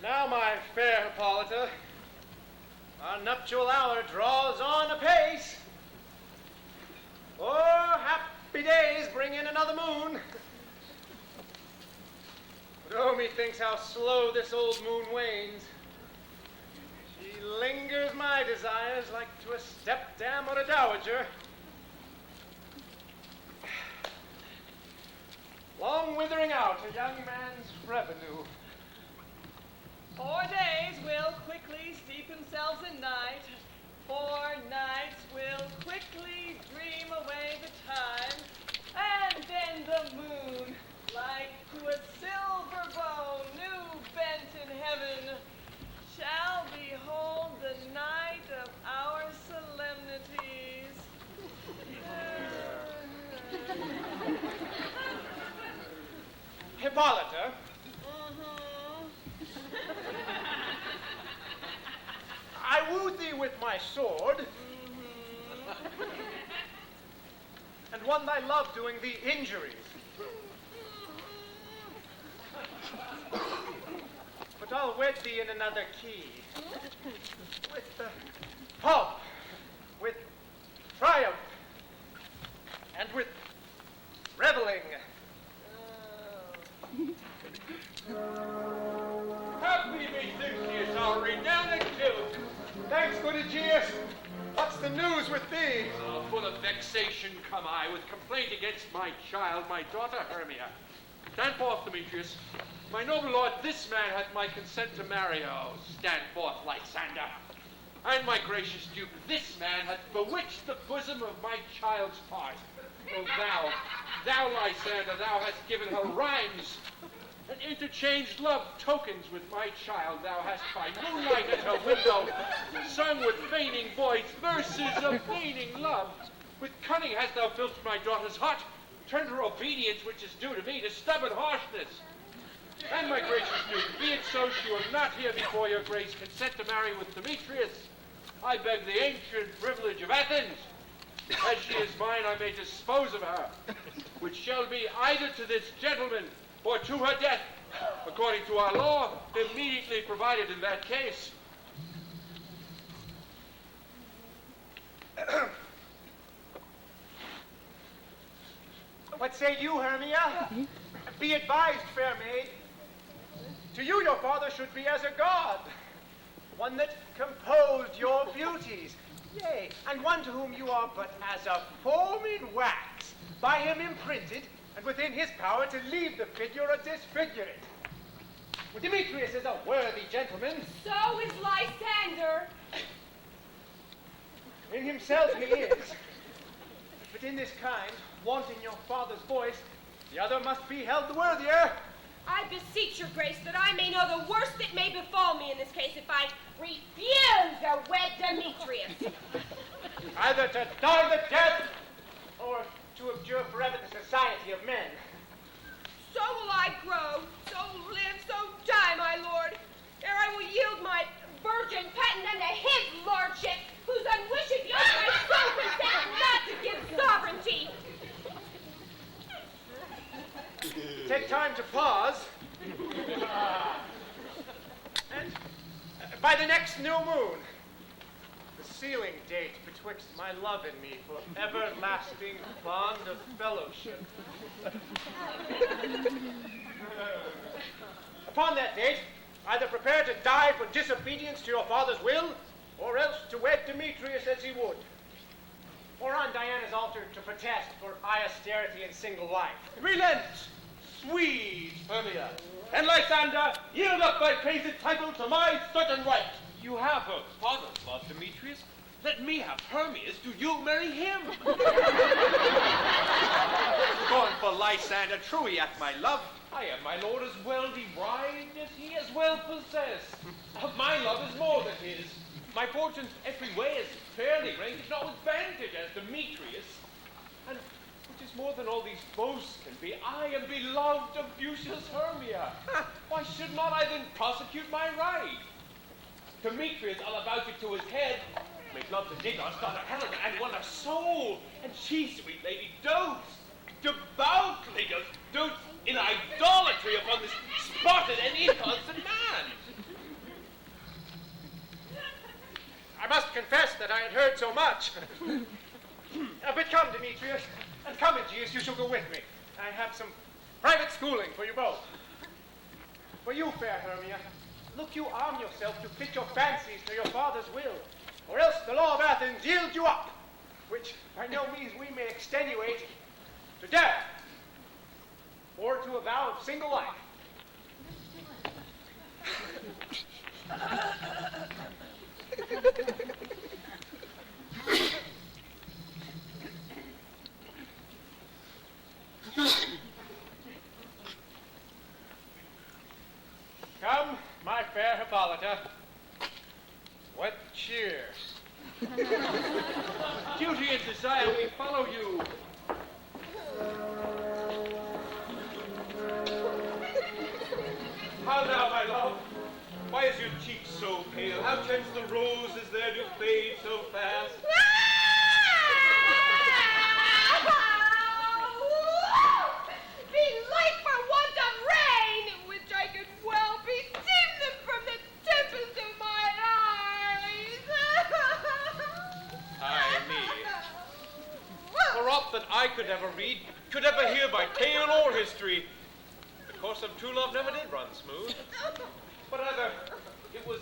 Now, my fair Hippolyta, our nuptial hour draws on apace. Oh, happy days bring in another moon. But oh, methinks how slow this old moon wanes. She lingers my desires like to a stepdam or a dowager. Long withering out a young man's revenue. 4 days will quickly steep themselves in night. 4 nights will quickly dream away the time. And then the moon, like to a silver bow new bent in heaven, shall behold the night of our solemnities. Hippolyta, I wooed thee with my sword, and won thy love doing thee injuries. But I'll wed thee in another key, with pomp, with triumph, and with reveling. Happy methinks our renowned Achilles. Thanks, good Aegeus. What's the news with thee? Full of vexation come I, with complaint against my child, my daughter Hermia. Stand forth, Demetrius. My noble lord, this man hath my consent to marry her. Oh, stand forth, Lysander. And my gracious duke, this man hath bewitched the bosom of my child's heart. Oh, thou, Lysander, thou hast given her rhymes and interchanged love tokens with my child. Thou hast by moonlight at her window sung with feigning voice verses of feigning love. With cunning hast thou filched my daughter's heart, turned her obedience, which is due to me, to stubborn harshness. And my gracious duke, be it so she will not here before your grace consent to marry with Demetrius, I beg the ancient privilege of Athens. As she is mine, I may dispose of her, which shall be either to this gentleman or to her death, according to our law, immediately provided in that case. What say you, Hermia? Be advised, fair maid. To you your father should be as a god, one that composed your beauties, yea, and one to whom you are but as a form in wax, by him imprinted, and within his power to leave the figure or disfigure it. Well, Demetrius is a worthy gentleman. So is Lysander. In himself he is. But in this kind, wanting your father's voice, the other must be held the worthier. I beseech your grace that I may know the worst that may befall me in this case if I refuse to wed Demetrius. Either to die the death, or to abjure forever the society of men. So will I grow, so live, so die, my lord, ere I will yield my virgin patent unto his lordship, whose unwished yoke my soul consents not to give sovereignty. Take time to pause. And by the next new moon, the sealing date betwixt my love and me for everlasting bond of fellowship. Upon that date, either prepare to die for disobedience to your father's will, or else to wed Demetrius as he would, or on Diana's altar to protest for high austerity and single life. Relent, sweet Hermia, and Lysander, yield up thy praised title to my certain right. You have her father's love, Demetrius. Let me have Hermia's. Do you marry him? Scornful Lysander, true he hath my love. I am, my lord, as well derived as he, as well possessed. My love is more than his. My fortunes every way is fairly ranked, if not with vantage, as Demetrius. And which is more than all these boasts can be, I am beloved of beauteous Hermia. Why should not I then prosecute my right? Demetrius, I'll avouch it to his head, make love to Didos, daughter Helena, and won her soul. And she, sweet lady, dotes, devoutly dotes in idolatry upon this spotted and inconstant man. I must confess that I had heard so much. But come, Demetrius, and come, Aegeus, you shall go with me. I have some private schooling for you both. For you, fair Hermia, look you arm yourself to fit your fancies to your father's will, or else the law of Athens yields you up, which by no means we may extenuate to death, or to a vow of single life. Come, my fair Hippolyta. What cheer? Duty and desire, we follow you. How now, my love? Why is your cheek so pale? How chance the roses there do fade so fast? Belike for want of rain, which I could well beseem them from the tempest of my eyes. Ay me. For aught that I could ever read, could ever hear by tale or history, the course of true love never did run smooth. But rather, it was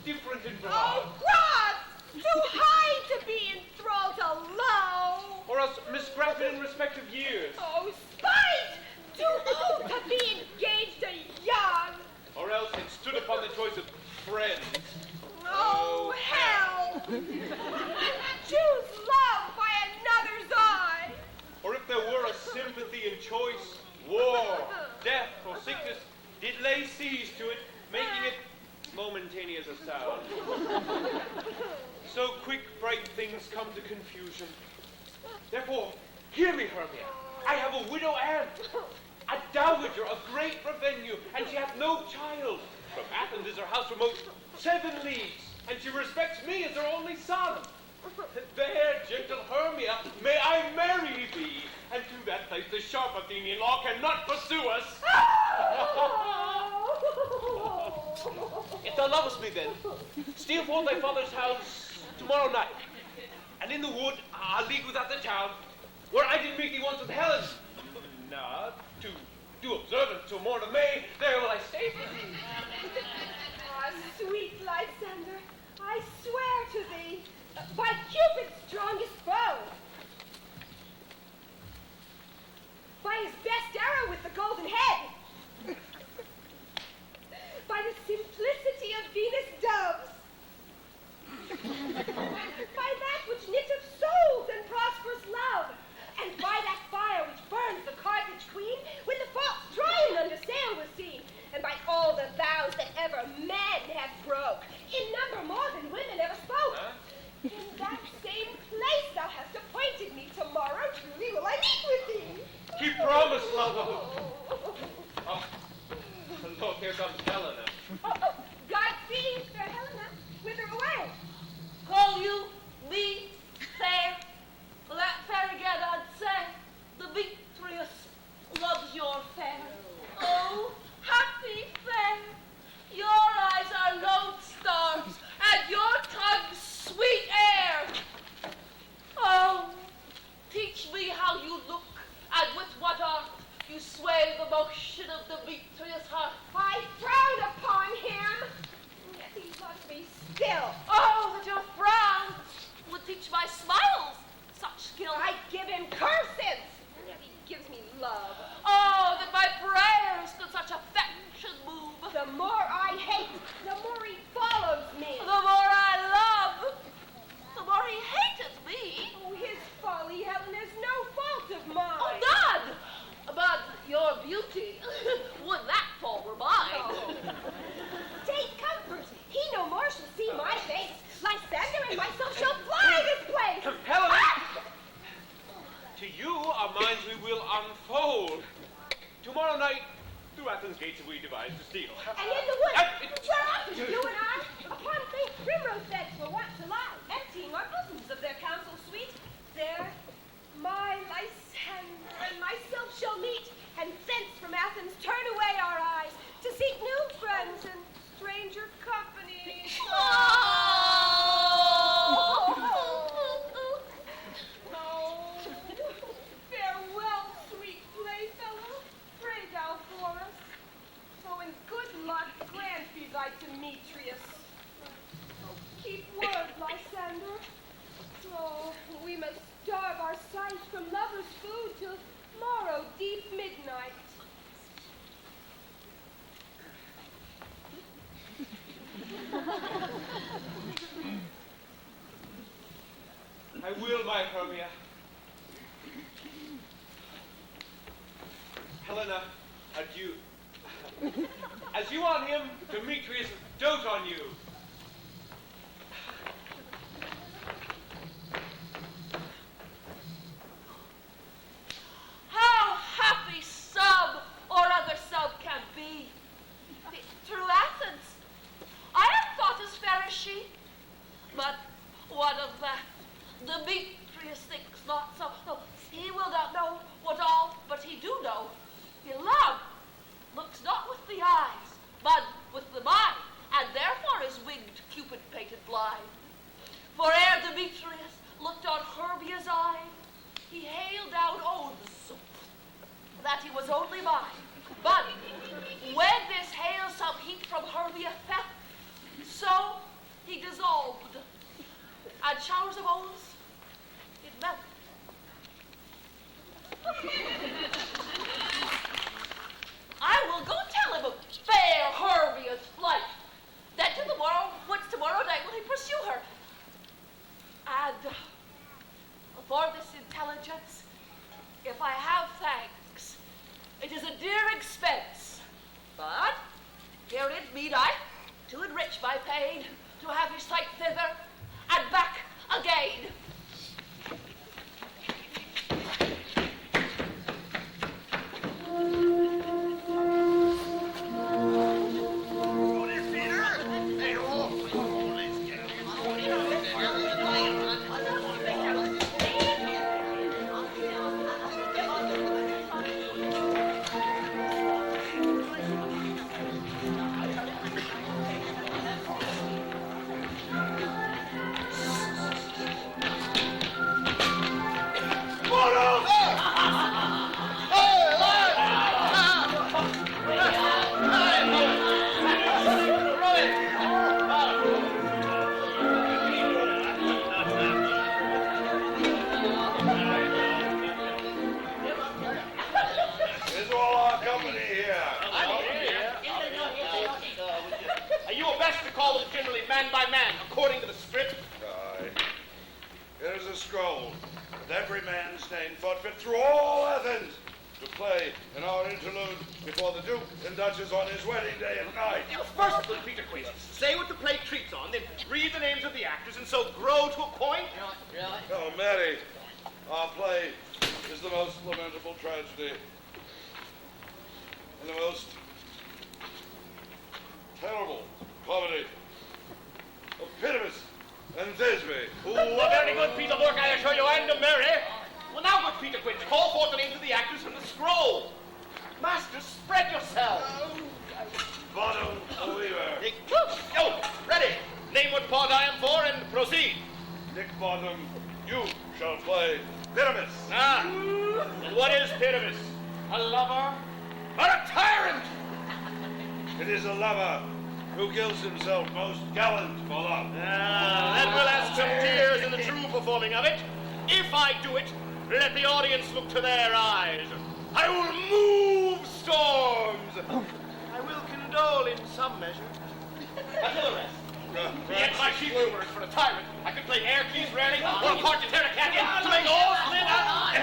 different in broad. Oh, God! Too high to be enthralled to low. Or else misgrafted in respect of years. Oh, spite! Too old to be engaged to young. Or else it stood upon the choice of friends. Oh, hell! Choose love by another's eye. Or if there were a sympathy in choice, war, death, or sickness did lay siege to it, making it momentaneous as sound. So quick bright things come to confusion. Therefore, hear me, Hermia. I have a widow aunt, a dowager of great revenue, and she hath no child. From Athens is her house remote 7 leagues, and she respects me as her only son. There, gentle Hermia, may I marry thee, and to that place the sharp Athenian law cannot pursue us. If thou lovest me then, steal forth thy father's house tomorrow night, and in the wood, a league without the town, where I did meet thee once with Helen. Now, to do observance till morn of May, there will I stay for thee. Ah, sweet Lysander, I swear to thee, by Cupid's strongest bow, by his best arrow with the golden head, by the simplicity of Venus' doves, by that which knitteth souls and prospers love, and by that fire which burns the Carthage queen when the false Trojan under sail was seen, and by all the vows that ever men have broke, in number more than women ever spoke. In that same place thou hast appointed me tomorrow, truly will I meet with thee. Keep promise, lover. Oh, look, here comes Helena. Godspeed, fair Helena. Whither away? Call you me fair? Well, that fair again I'd say. Demetrius loves your fair. Oh, happy fair. Your eyes are lodestars, and your tongue sweet air. Oh, teach me how you look, and with what art you sway the motion of Demetrius' heart. I frown upon him, yet he loves me still. Oh, that your teach my smiles such skill. I give him curses. He gives me love. Oh, that my prayers could such affection move. The more I hate, the more he follows me. The more I love, the more he hated me. Oh, his folly, Helen, is no fault of mine. Oh, none! But your beauty, would that fault were mine. Oh. Take comfort. He no more shall see my face. Lysander and myself shall fly this place. Helen! To you, our minds we will unfold. Tomorrow night, through Athens' gates we devise to steal. And in the woods, where often you and I, upon faint primrose beds were wont to lie, emptying our bosoms of their counsel sweet, there my Lysander and myself shall meet, and thence from Athens turn away our eyes to seek new friends and stranger company. Farewell, sweet playfellow. Pray thou for us. So in good luck grant be thy Demetrius. Oh, keep word, Lysander. Oh, we must starve our sight from lovers' food till morrow deep midnight. I will, my Hermia. Helena, adieu. As you on him, Demetrius dote on you. How happy some or other some can be. Through Athens, I have thought as fair as she. But what of that? Demetrius thinks not so. No, he will not know what all, but he do know. Beloved looks not with the eyes, but with the mind, and therefore is winged Cupid painted blind. For ere Demetrius looked on Hermia's eye, he hailed out oaths that he was only mine. But when this hail some heat from Hermia fell, so he dissolved, and showers of oaths it melted. I will go tell him of fair Hermia's flight. Then tomorrow night will he pursue her. And for this intelligence, if I have thanks, it is a dear expense. But herein mean I to enrich my pain, to have his sight thither and back again. It is a lover who kills himself most gallant for love. Then we'll ask some tears in the true performing of it. If I do it, let the audience look to their eyes. I will move storms. I will condole in some measure. Until the rest. Yet my chief humor is for a tyrant. I could play Air Keys Rarely or a part to Terracatya to make all split out.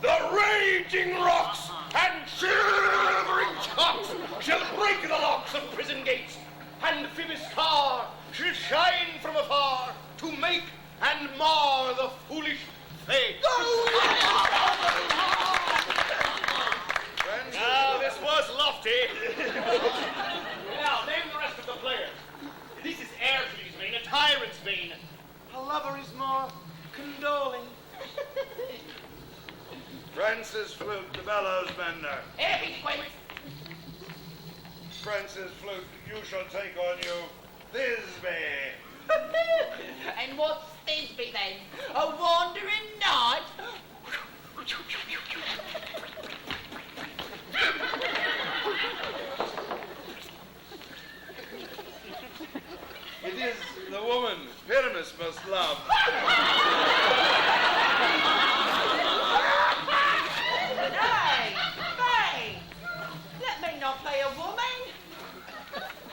The raging rocks and shivering tops shall break the locks of prison gates, and Phibiscar shall shine from afar to make and mar the foolish fate. Now, this was lofty. Now, name the rest of the players. This is Aircles' vein, a tyrant's vein. A lover is more condoling. Francis Flute, the bellows mender. Francis Flute, you shall take on you Thisbe. And what's Thisbe then? A wandering knight? It is the woman Pyramus must love. Hey! Let me not play a woman.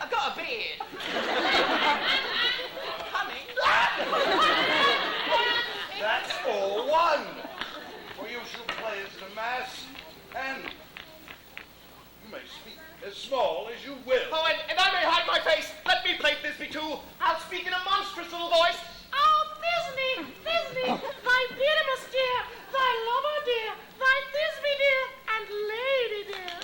I've got a beard. Coming. That's all one. For you shall play as a mass, and you may speak as small as you will. Oh, and I may hide my face. Let me play Thisbe too. I'll speak in a monstrous little voice. Oh, Thisbe, Thisbe, thy Pyramus dear, thy lover dear, thy Thisbe dear, and lady dear.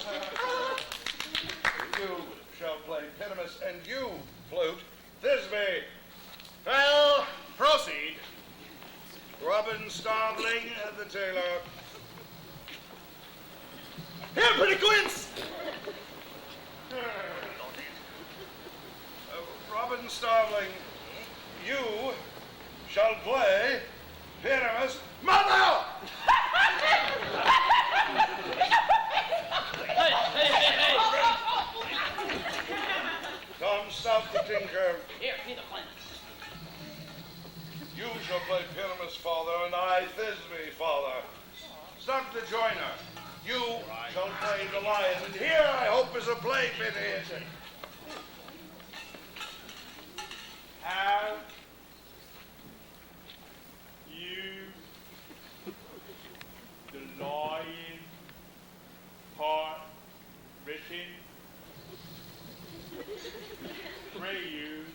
You shall play Pyramus, and you, Flute, Thisbe. Well, proceed. Robin Starveling at the tailor. Here, pretty quince! Robin Starveling, you shall play Pyramus' mother! Tom, stop the tinker. Here, see the plan. You shall play Pyramus' father, and I Thisbe father. Stop the joiner. You shall play the lion, and here I hope is a play bit here. Have you the lion part written? Pray you,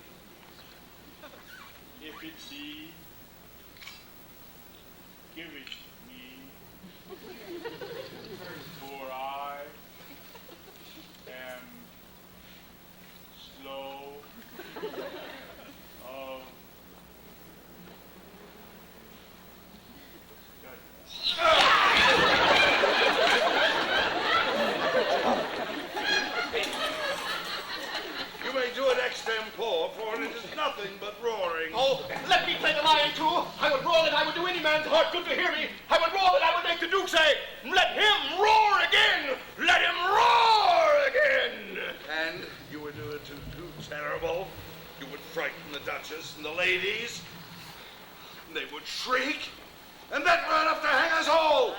if it be, give it me, for I am slow of You may do it extempore, for it is nothing but roaring. Oh, let me play the lion too. I would roar that I would do any man's heart good to hear me. I would roar that I would make the Duke say, let him roar again! Let him roar again! And you would do it too terrible. You would frighten the Duchess and the ladies. They would shriek, and that were enough to hang us all.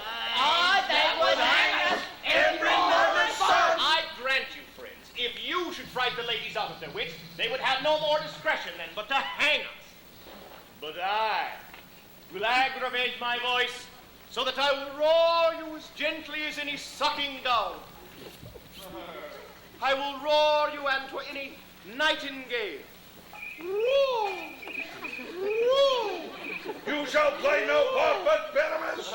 They would hang us every mother's son. I grant you, friends, if you should fright the ladies out of their wits, they would have no more discretion then but to hang us. But I will aggravate my voice so that I will roar you as gently as any sucking dove. I will roar you unto any nightingale. You shall play no part but Pyramus.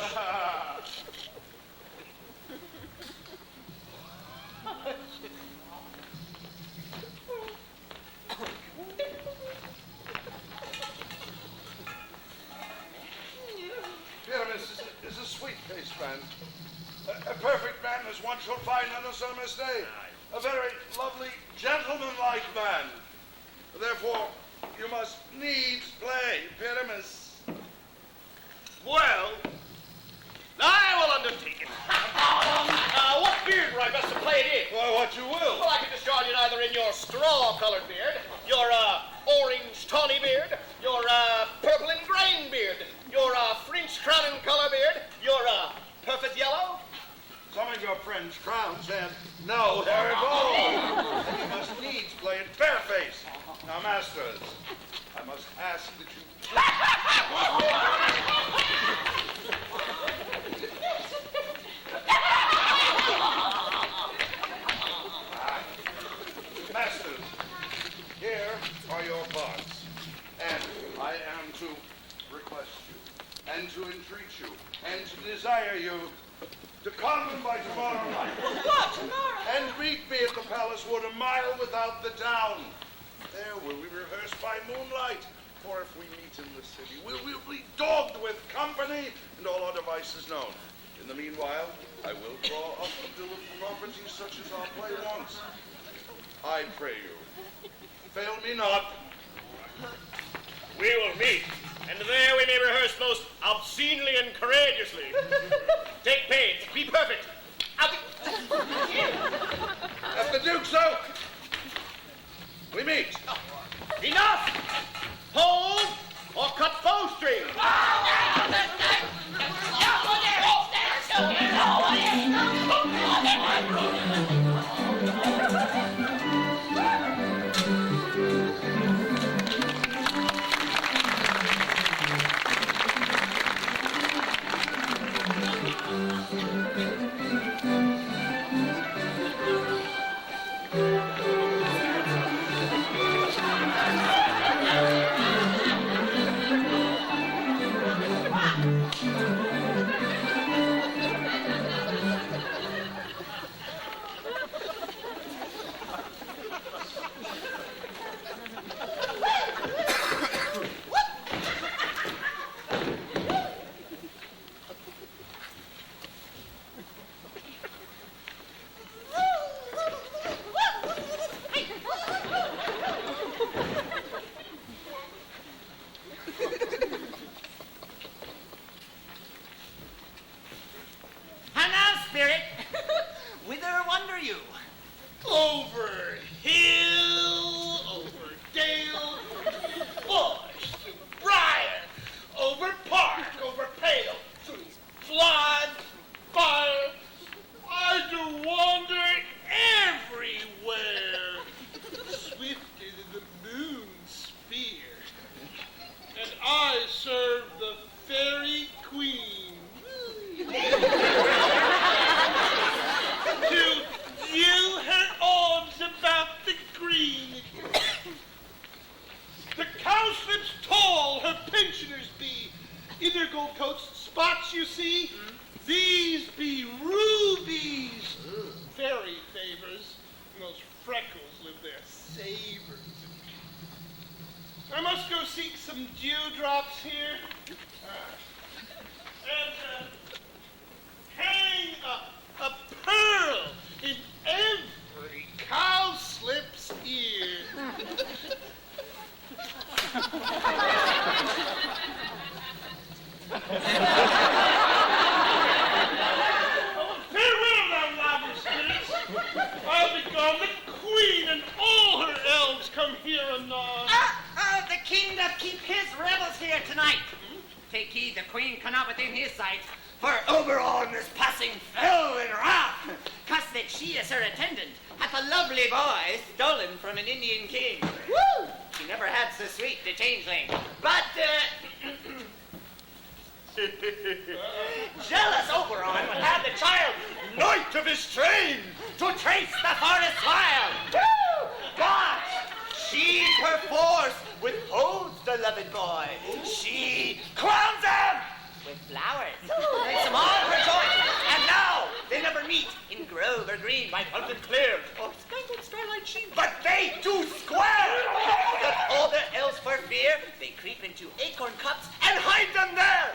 Pyramus is a sweet-faced man. A perfect man as one shall find on a summer's day. A very lovely, gentlemanlike man. Therefore, you must needs play Pyramus. Well, I will undertake it. What beard were I best to play it in? Well, what you will. Well, I can discharge it either your straw-colored beard, your orange tawny beard, your purple and grain beard, your French crown and color beard, your perfect yellow. Some of your French crowns have no hair at all. And you must needs play it bareface. Now, masters, I must ask that you... Masters, here are your parts. And I am to request you, and to entreat you, and to desire you to come by tomorrow night. What, tomorrow? And meet me at the Palace Wood, a mile without the town. There will we rehearse by moonlight. For if we meet in the city, we'll be dogged with company and all our devices known. In the meanwhile, I will draw up a bill of property such as our play wants. I pray you, fail me not. We will meet, and there we may rehearse most obscenely and courageously. Take pains, be perfect. At the Duke's Oak, we meet. Enough! Hold or cut bowstring. Over hill, over dale, bush, briar, over park, over pale, through flood, fire. I do wander everywhere, swifter than the moon's spear. And I serve the fairy queen. To deal her arms about the green. The cowslips tall her pensioners be. In their gold coats, spots you see, these be rubies. Fairy favors, and those freckles live there, savors. I must go seek some dewdrops here. And hang a pearl in every cowslip's ear. Farewell, thou novel spirits. I'll be gone. The queen and all her elves come here anon. The king doth keep his revels here tonight. Take heed the queen cannot within his sight, for Oberon is passing fell in wrath, cause that she is her attendant hath a lovely boy stolen from an Indian king. Woo! She never had so sweet the changeling, but jealous Oberon would have the child knight of his train to trace the forest wild. Woo! But she perforce withholds the loved boy. She crowns him with flowers. Makes them all rejoice. And now they never meet in grove or green by fountain clear or spangled starlight sheen. But they do square. That all their elves for fear, they creep into acorn cups and hide them there.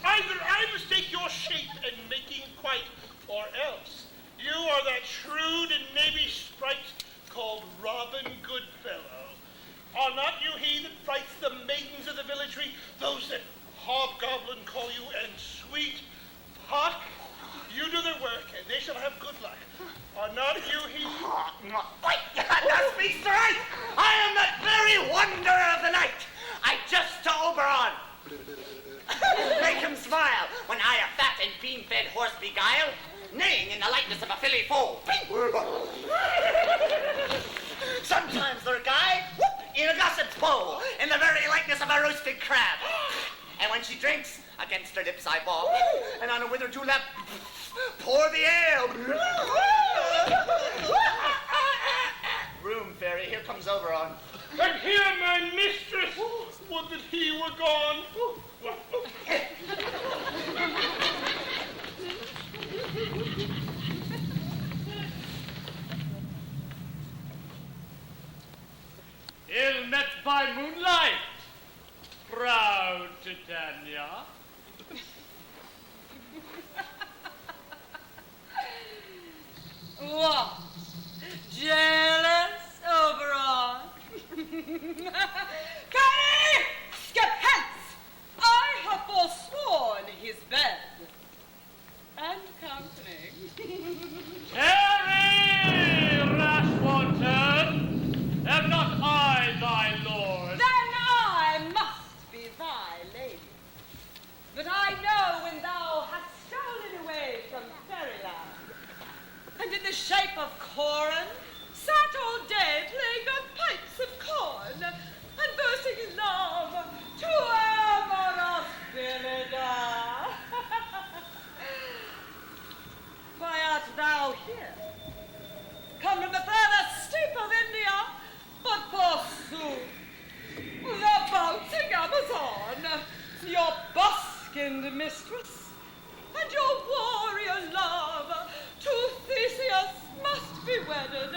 Either I mistake your shape and making quite, or else you are that shrewd and navy sprite called Robin Goodfellow. Are not you he that frights the maidens of the villagery, those that hobgoblin call you, and sweet Puck? You do the work, and they shall have good luck. Are not you he? Wait, that speaks right. I am that very wonder of the night. I just to Oberon. Make him smile when I a fat and bean-fed horse beguile, neighing in the likeness of a filly foal. Sometimes their guy, in a gossip's bowl, in the very likeness of a roasted crab. And when she drinks, against her lips I bawl, and on a withered tulip, pour the ale. Room, fairy, here comes Oberon. And here my mistress. Would that he were gone. Ill met by moonlight, proud Titania. What? Jealous, Oberon? Carrie! Skip hence! I have forsworn his bed and company. Tarry, rash wanton, am not I thy lord? Then I must be thy lady. But I know when thou hast stolen away from fairyland, and in the shape of Corin, sat all day playing on pipes of corn, and boasting love to amorous Philida. Why art thou here? Come from the furthest steep of India, but forsooth, the bouncing Amazon, your buskined mistress, and your warrior love to Theseus must be wedded.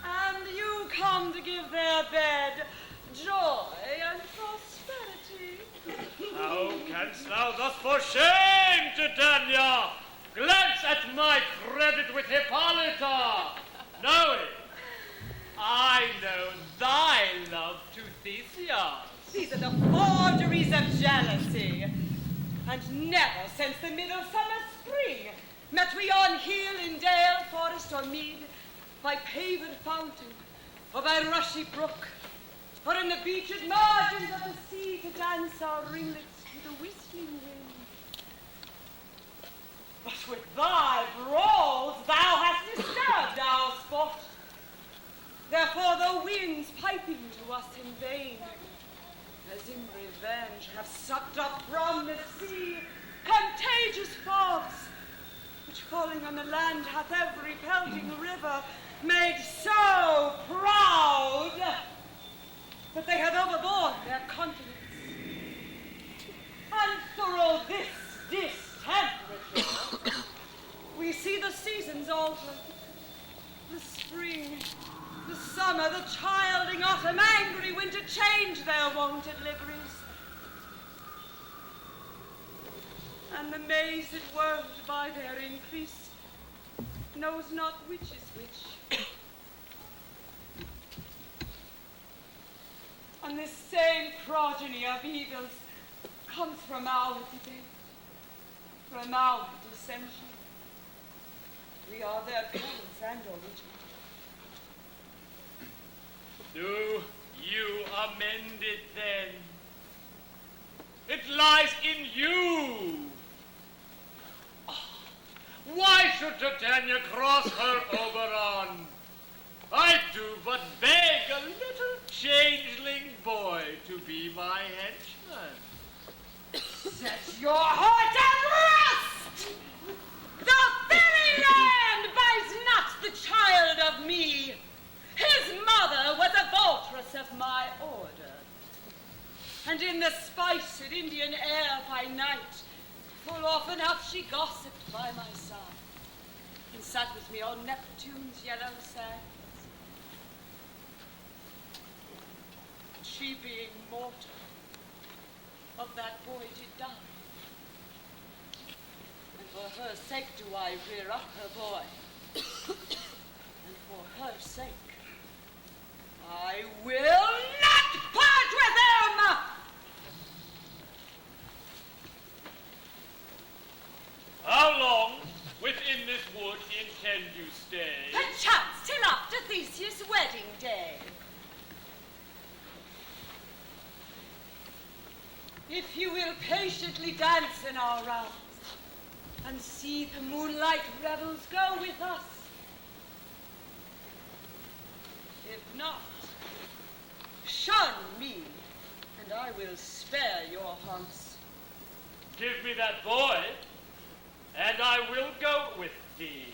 And you come to give their bed joy and prosperity. How canst thou thus for shame, Titania, glance at my credit with Hippolyta, knowing I know thy love to Theseus? These are the forgeries of jealousy. And never since the midsummer spring met we on hill, in dale, forest, or mead, by paved fountain, or by rushy brook, or in the beached margins of the sea to dance our ringlets to the whistling wind. But with thy brawls thou hast disturbed our sport. Therefore the winds piping to us in vain, as in revenge have sucked up from the sea contagious fogs, which falling on the land hath every pelting river made so proud that they have overborne their continents. And through this distemperature we see the seasons alter, the spring, the summer, the childing autumn, angry winter change their wonted liveries. And the mazed world by their increase knows not which is which. And this same progeny of evils comes from our debate, from our dissension. We are their parents and origin. Do you amend it then? It lies in you. Why should Titania cross her Oberon? I do but beg a little changeling boy to be my henchman. Set your heart at rest! The very land buys not the child of me. His mother was a vaultress of my order. And in the spiced Indian air by night, full often up she gossiped by my side, and sat with me on Neptune's yellow sands. She being mortal, of that boy did die. And for her sake do I rear up her boy. And for her sake, I will not part with him! if you will patiently dance in our rounds and see the moonlight revels go with us. If not, shun me, and I will spare your haunts. Give me that boy, and I will go with thee.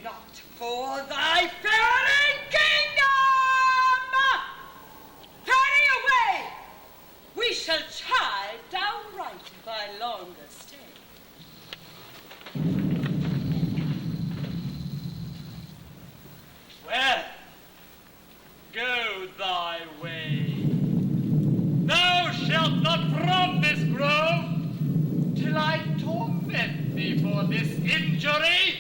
Not for thy failing kingdom! Turning away! We shall chide downright by longer stay. Well, go thy way. Thou shalt not from this grove till I torment thee for this injury.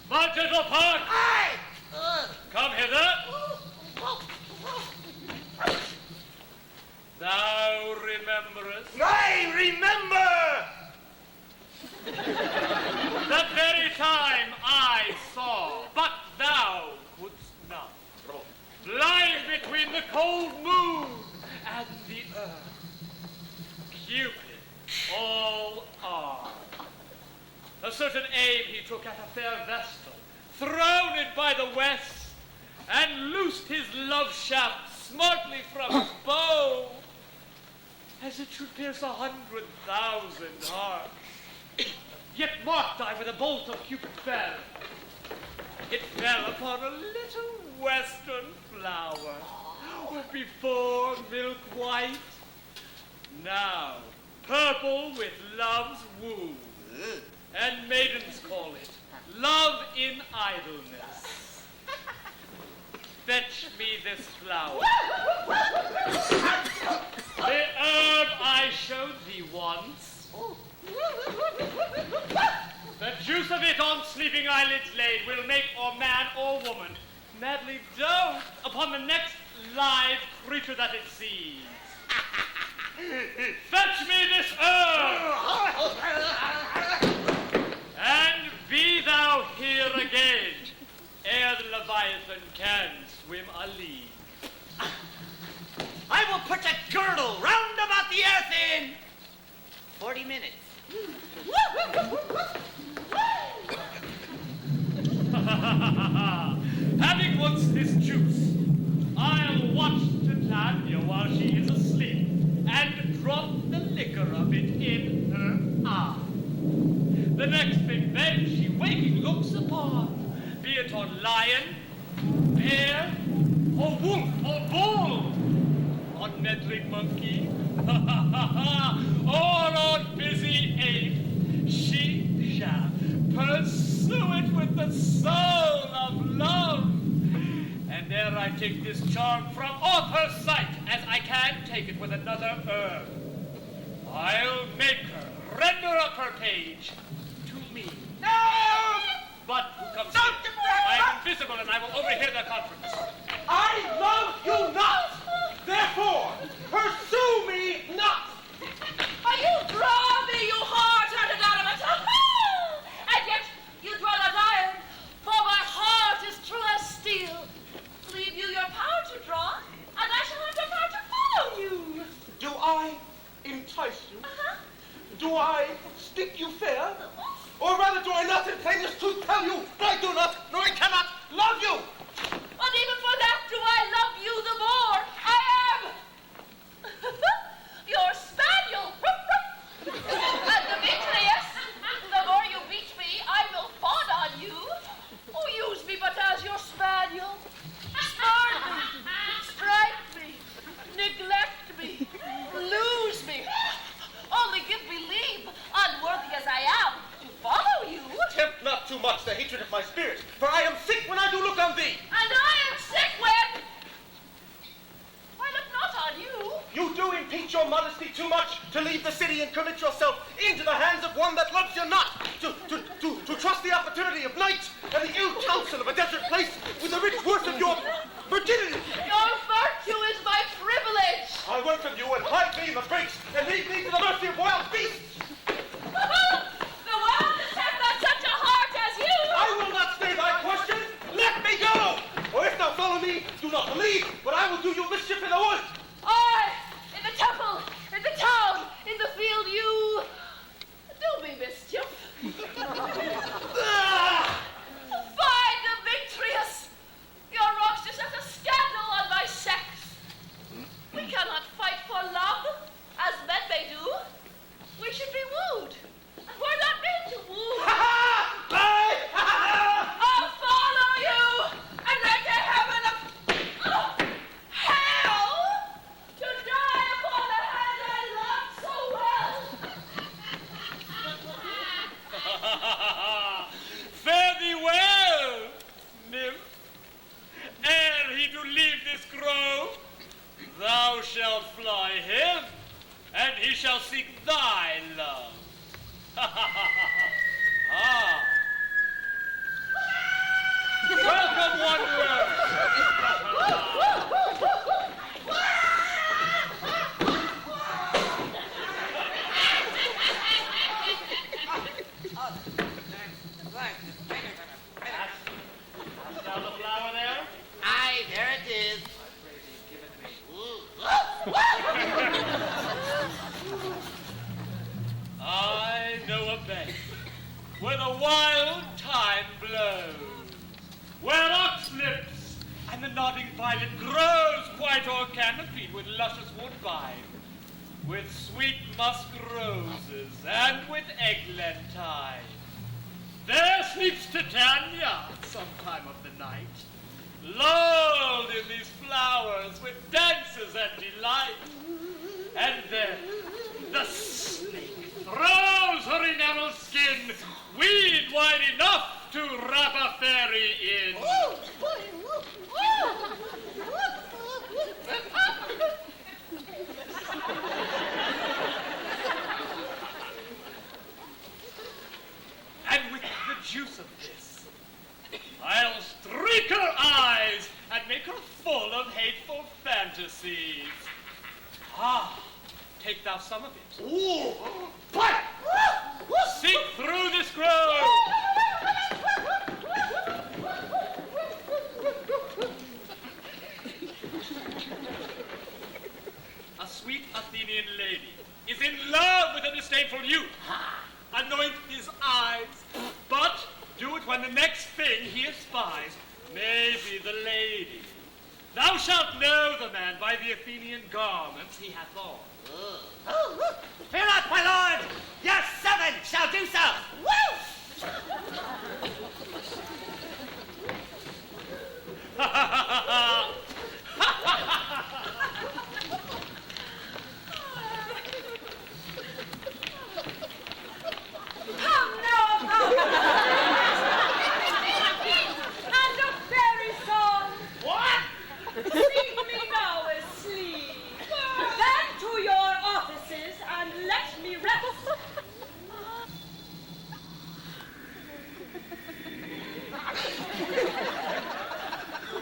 Mounted apart! Come hither! Thou rememberest? I remember! That very time I saw, but thou couldst not. Lying between the cold moon and the earth. Cupid, all armed. A certain aim he took at a fair vestal, thrown it by the west, and loosed his love shaft smartly from his bow, as it should pierce 100,000 hearts. Yet marked I with a bolt of Cupid's bell. It fell upon a little western flower, before milk white, now purple with love's womb. And maidens call it love in idleness. Fetch me this flower. The herb I showed thee once. The juice of it on sleeping eyelids laid will make or man or woman madly dote upon the next live creature that it sees. Fetch me this herb! And be thou here again, ere the Leviathan can swim a league. I will put a girdle round about the earth in 40 minutes. Having once this juice, I'll watch Titania while she is asleep, and drop the liquor of it in her eye. The next thing then she waking looks upon, be it on lion, bear, or wolf, or bull, on meddling monkey, or on busy ape, she shall pursue it with the soul of love. And ere I take this charm from off her sight, as I can take it with another herb, I'll make her render up her page to me. No! But who comes here? I am invisible, and I will overhear their conference. I love you not! Therefore, pursue me not! You draw me, you hard-hearted adamant! And yet you dwell as iron, for my heart is true as steel. Leave you your power to draw, and I shall have the power to follow you. Do I entice you? Do I stick you fair? Or rather, do I not in plainest truth tell you I do not, nor I cannot love you? And even for that do I love you the more. I am your spaniel. And Demetrius, the more you beat me, I will fawn on you. Who use me but as your spaniel? Spurn me, strike me, neglect me, lose me. Only give me leave, unworthy as I am, to follow you. Tempt not too much the hatred of my spirit, for I am sick when I do look on thee. And I am sick when I look not on you. You do impeach your modesty too much to leave the city and commit yourself into the hands of one that loves you not, to trust the opportunity of night and the ill counsel of a desert place with the rich worth of your virginity. Your virtue is my privilege. I work from you and hide me in the breaks and leave me to the mercy of wild beasts. The wildest has not such a heart as you. I will not stay thy question. Let me go. Or if thou follow me, do not believe, but I will do you mischief in the woods. Aye, if it and he shall seek thy love. Ah. Welcome, wanderer. Hast thou the flower there? Aye, there it is. I know a bank where the wild thyme blows, where ox lips and the nodding violet grows quite o'ercanopied with luscious woodbine, with sweet musk roses and with eglantine. There sleeps Titania some time of the night, lulled in these flowers with dances and delight. And then the snake throws her enamel skin weed wide enough to wrap a fairy in. And with the juice of this, I'll streak her eyes and make her full of hateful fantasies. Ah, take thou some of it. Ooh, but Seek through this grove. A sweet Athenian lady is in love with a disdainful youth. Anoint his eyes, but do it when the next thing he espies may be the lady. Thou shalt know the man by the Athenian garments he hath on. fear not, my lord. Your servant shall do so. Come now, and a fairy song. What? Leave me now asleep. Then to your offices and let me rest.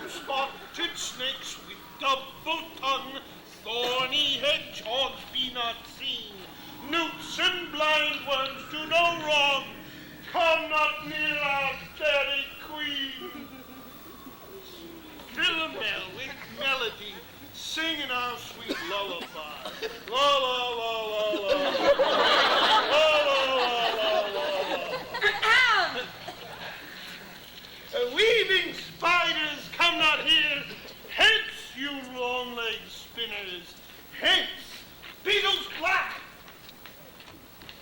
Spotted snakes with double tongue, thorny hedgehogs be not seen. Newts and blind ones do no wrong. Come not near our fairy queen. Philomel with melody, singing our sweet lullaby. La la la la la. La la la la la. Weaving spiders, come not here. Hence, you long-legged spinners. Hence, beetles black.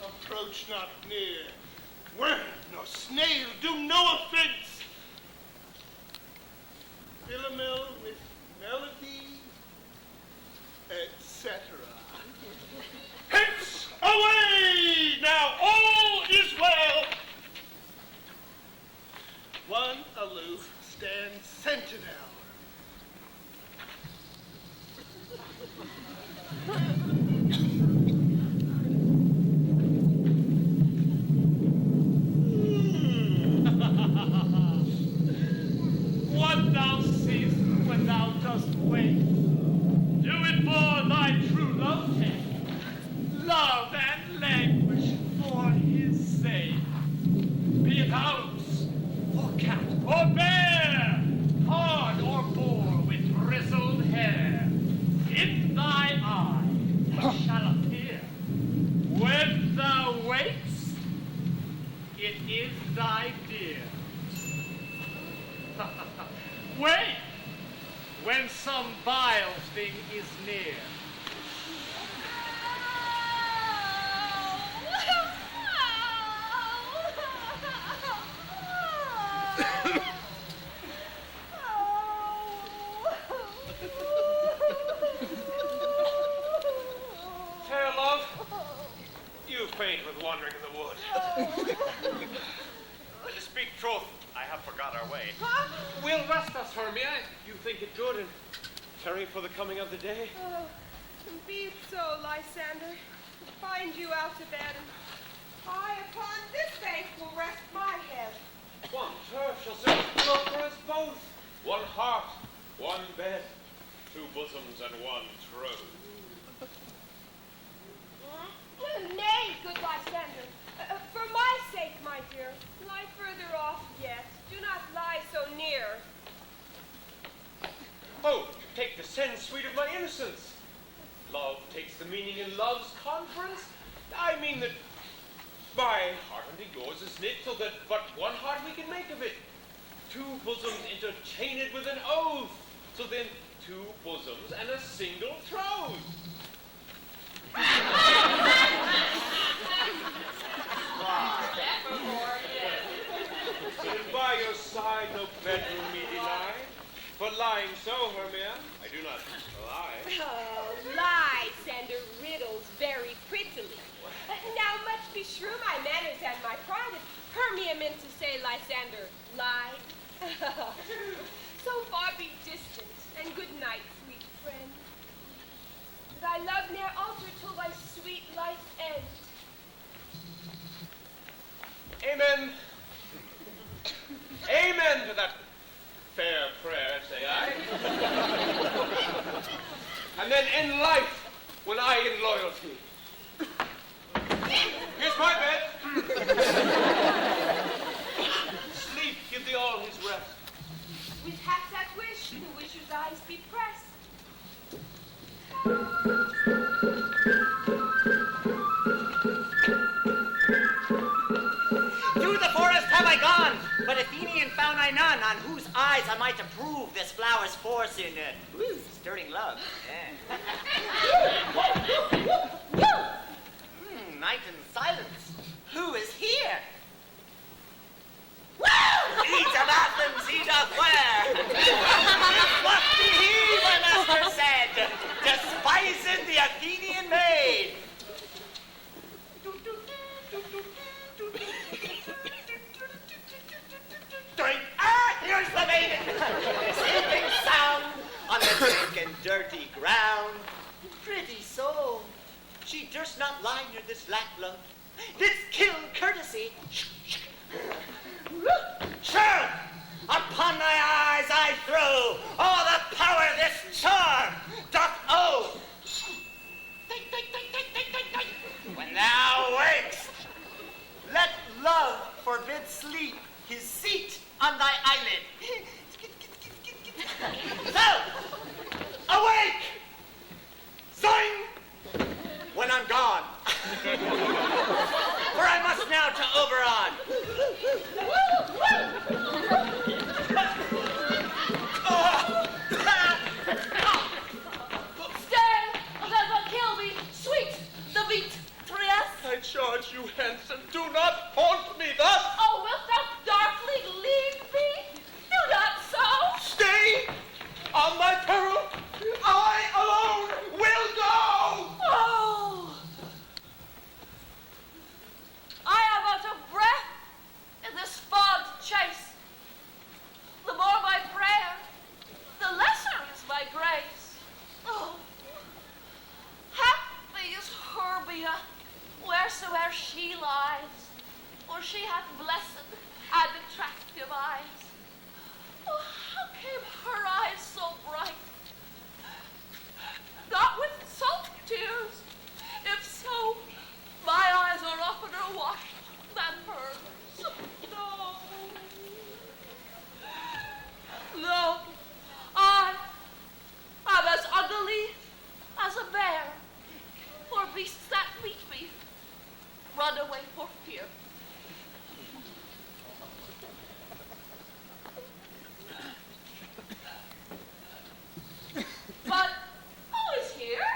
Approach not near. Worm nor snail do no offense. Philomel with melody, etc. Hence, away! Now all is well. One aloof stands sentinel. What thou seest when thou dost wake, do it for thy true love take. Love and languish for his sake. Be it ouse, or cat, or bear, hard or boar with grizzled hair, in thy eye it shall appear. When thou wakes, it is thy dear. Wait, when some vile thing is near. Fair love, you faint with wandering in the wood. To speak truth, I have forgot our way. We'll rest us, Hermia, if you think it good, and tarry for the coming of the day. Be it so, Lysander, find you out to bed, and I upon this bank will rest my head. One turf shall serve enough for us both. One heart, one bed, two bosoms and one troth. Nay, good Lysander, for my sake, my dear, lie further off yet. Do not lie so near. Oh, take the sense, sweet of my innocence. Love takes the meaning in love's conference. I mean that my heart unto yours is knit, so that but one heart we can make of it. Two bosoms interchained with an oath, so then two bosoms and a single troth. And by your side no bedroom me deny, for lying so, Hermia, I do not lie. Oh, Lysander riddles very prettily. Now much beshrew my manners and my pride, if Hermia meant to say Lysander lied. So far be distant, and good night, sweet friend. Thy love ne'er alter till thy sweet life end. Amen. Amen to that fair prayer, say I. And then end life when I in loyalty. Here's my bed. Sleep, give thee all his rest. With half that wish, the wisher's eyes be pressed. Through the forest have I gone, but Athenian found I none, on whose eyes I might approve this flower's force in stirring love. Yeah. Night and silence. Who is here? Eat of Athens, eat of where? What did he, my master said, despising the Athenian maid? Here's the maiden, sleeping sound on the dank and dirty ground. Pretty soul, she durst not lie near this lack love. This kill courtesy. Sure, upon thy eyes I throw all the power this charm doth owe. When thou wakest, let love forbid sleep his seat on thy eyelid. So, awake! Zing! When I'm gone. For I must now to Oberon. Stay, that will kill me. Sweet, the beat, Trias. I charge you hence, and do not haunt me thus. Oh, wilt thou darkly leave me? Do not so. Stay on thy peril. I alone will go. Oh! I am out of breath in this fogged chase. The more my prayer, the lesser is my grace. Oh! Happy is Hermia, wheresoe'er she lies, for she hath blessed and attractive eyes. Oh, how came her eyes so bright? Not with salt tears. If so, my eyes are oftener washed than hers. No. No, I am as ugly as a bear, for beasts that meet me run away for fear. But who is here?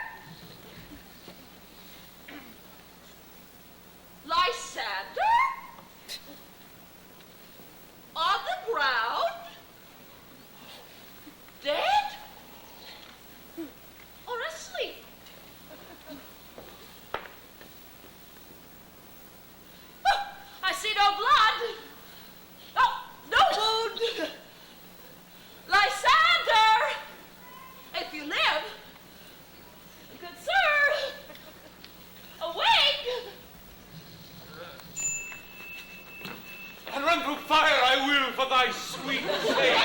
my sweet face.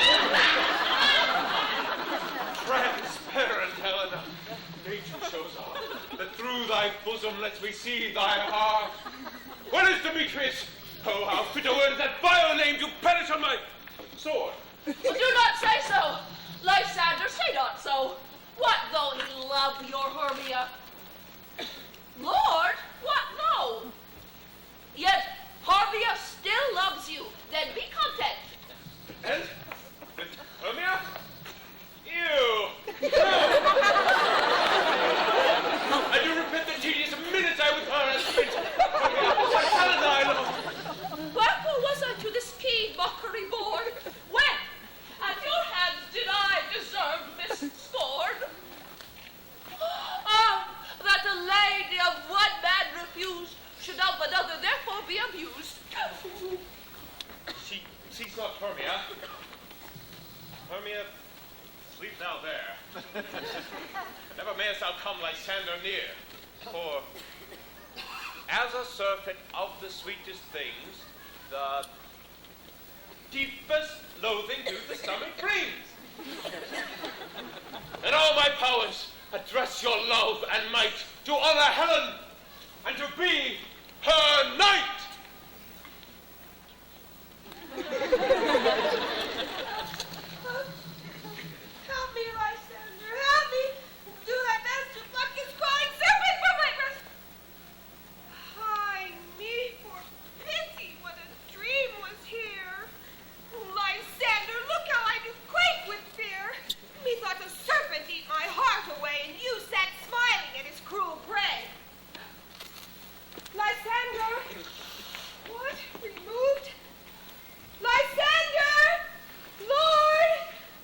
Transparent, Helena. Nature shows us that through thy bosom lets me see thy heart. What is Demetrius? Oh, how fit a word is that vile name to perish on my sword. Do not say so. Lysander, say not so. What though he love your Hermia? Lord, what though? Yet Hermia still loves you. Then be content. And? Hermia? Ew! I do repent the tedious minutes I with her have spent. What Helena I love. Wherefore was I to this keen mockery born? When at your hands did I deserve this scorn? Ah, that a lady of one man refused should of another therefore be abused. She's not Hermia. Hermia, sleep thou there. Never mayest thou come Lysander near. For as a surfeit of the sweetest things, the deepest loathing to the stomach brings. And all my powers address your love and might to honor Helen and to be her knight. Help me, Lysander, help me! Do thy best to pluck this crawling serpent from my breast! Ay me, for pity, what a dream was here! Lysander, look how I do quake with fear! Methought a serpent eat my heart away, and you sat smiling at his cruel prey! Lysander! What? Removed? Lysander! Lord!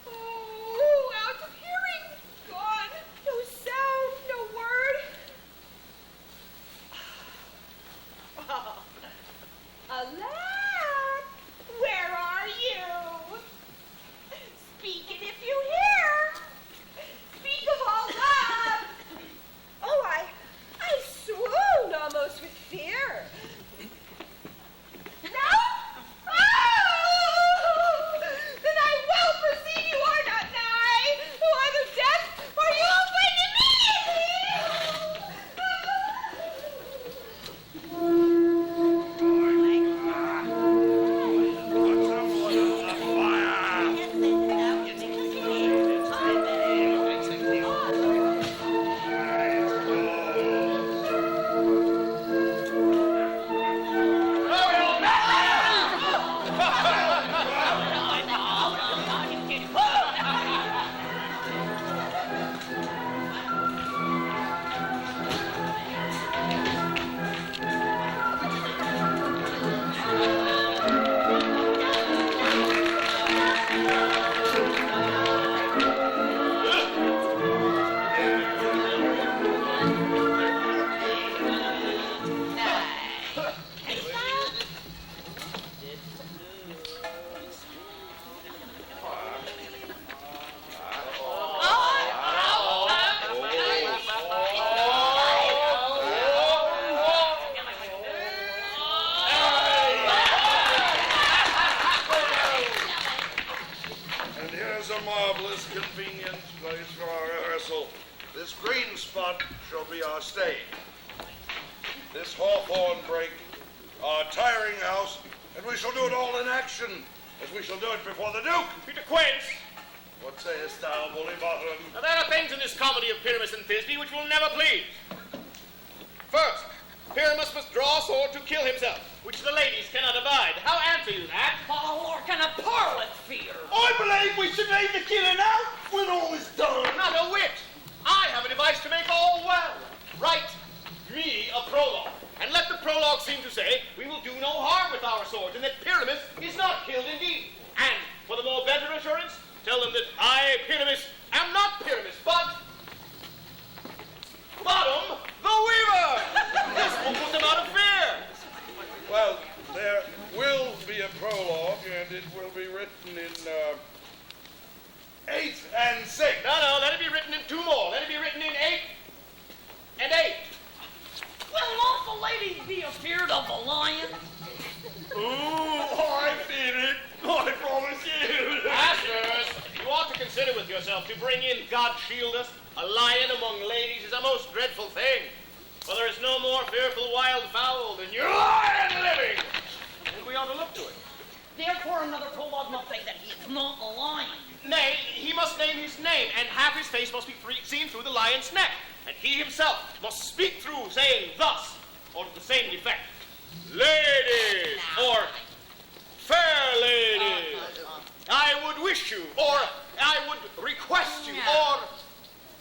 Oh, out of hearing! Gone! No sound, no word! Oh, Alack! Where are you? Speak it if you hear! Speak of all love! Oh, I swoon almost with fear. No? Oh! Then I well perceive you are not nigh. Who are the death, for you will find convenient place for our rehearsal. This green spot shall be our stage. This hawthorn brake, our tiring house, and we shall do it all in action, as we shall do it before the Duke. Peter Quince! What sayest thou, Bully Bottom? Now, there are things in this comedy of Pyramus and Thisbe which will never please. First, Pyramus must draw a sword to kill himself, which the ladies cannot abide. How answer you that? Oh, Lord, can a parlet fear? I believe we should leave the killing out when all is done. Not a whit. I have a device to make all well. Write me a prologue, and let the prologue seem to say we will do no harm with our swords, and that Pyramus is not killed indeed. And for the more better assurance, tell them that I, Pyramus, am not Pyramus, but Bottom the Weaver. This will put them out of fear. yourself to bring in, God shield us, a lion among ladies is a most dreadful thing. For there is no more fearful wild fowl than your lion living. And we ought to look to it. Therefore, another prologue must say that he is not a lion. Nay, he must name his name, and half his face must be seen through the lion's neck. And he himself must speak through, saying thus, or to the same effect, ladies, or fair ladies, I would wish you, or I would request you, or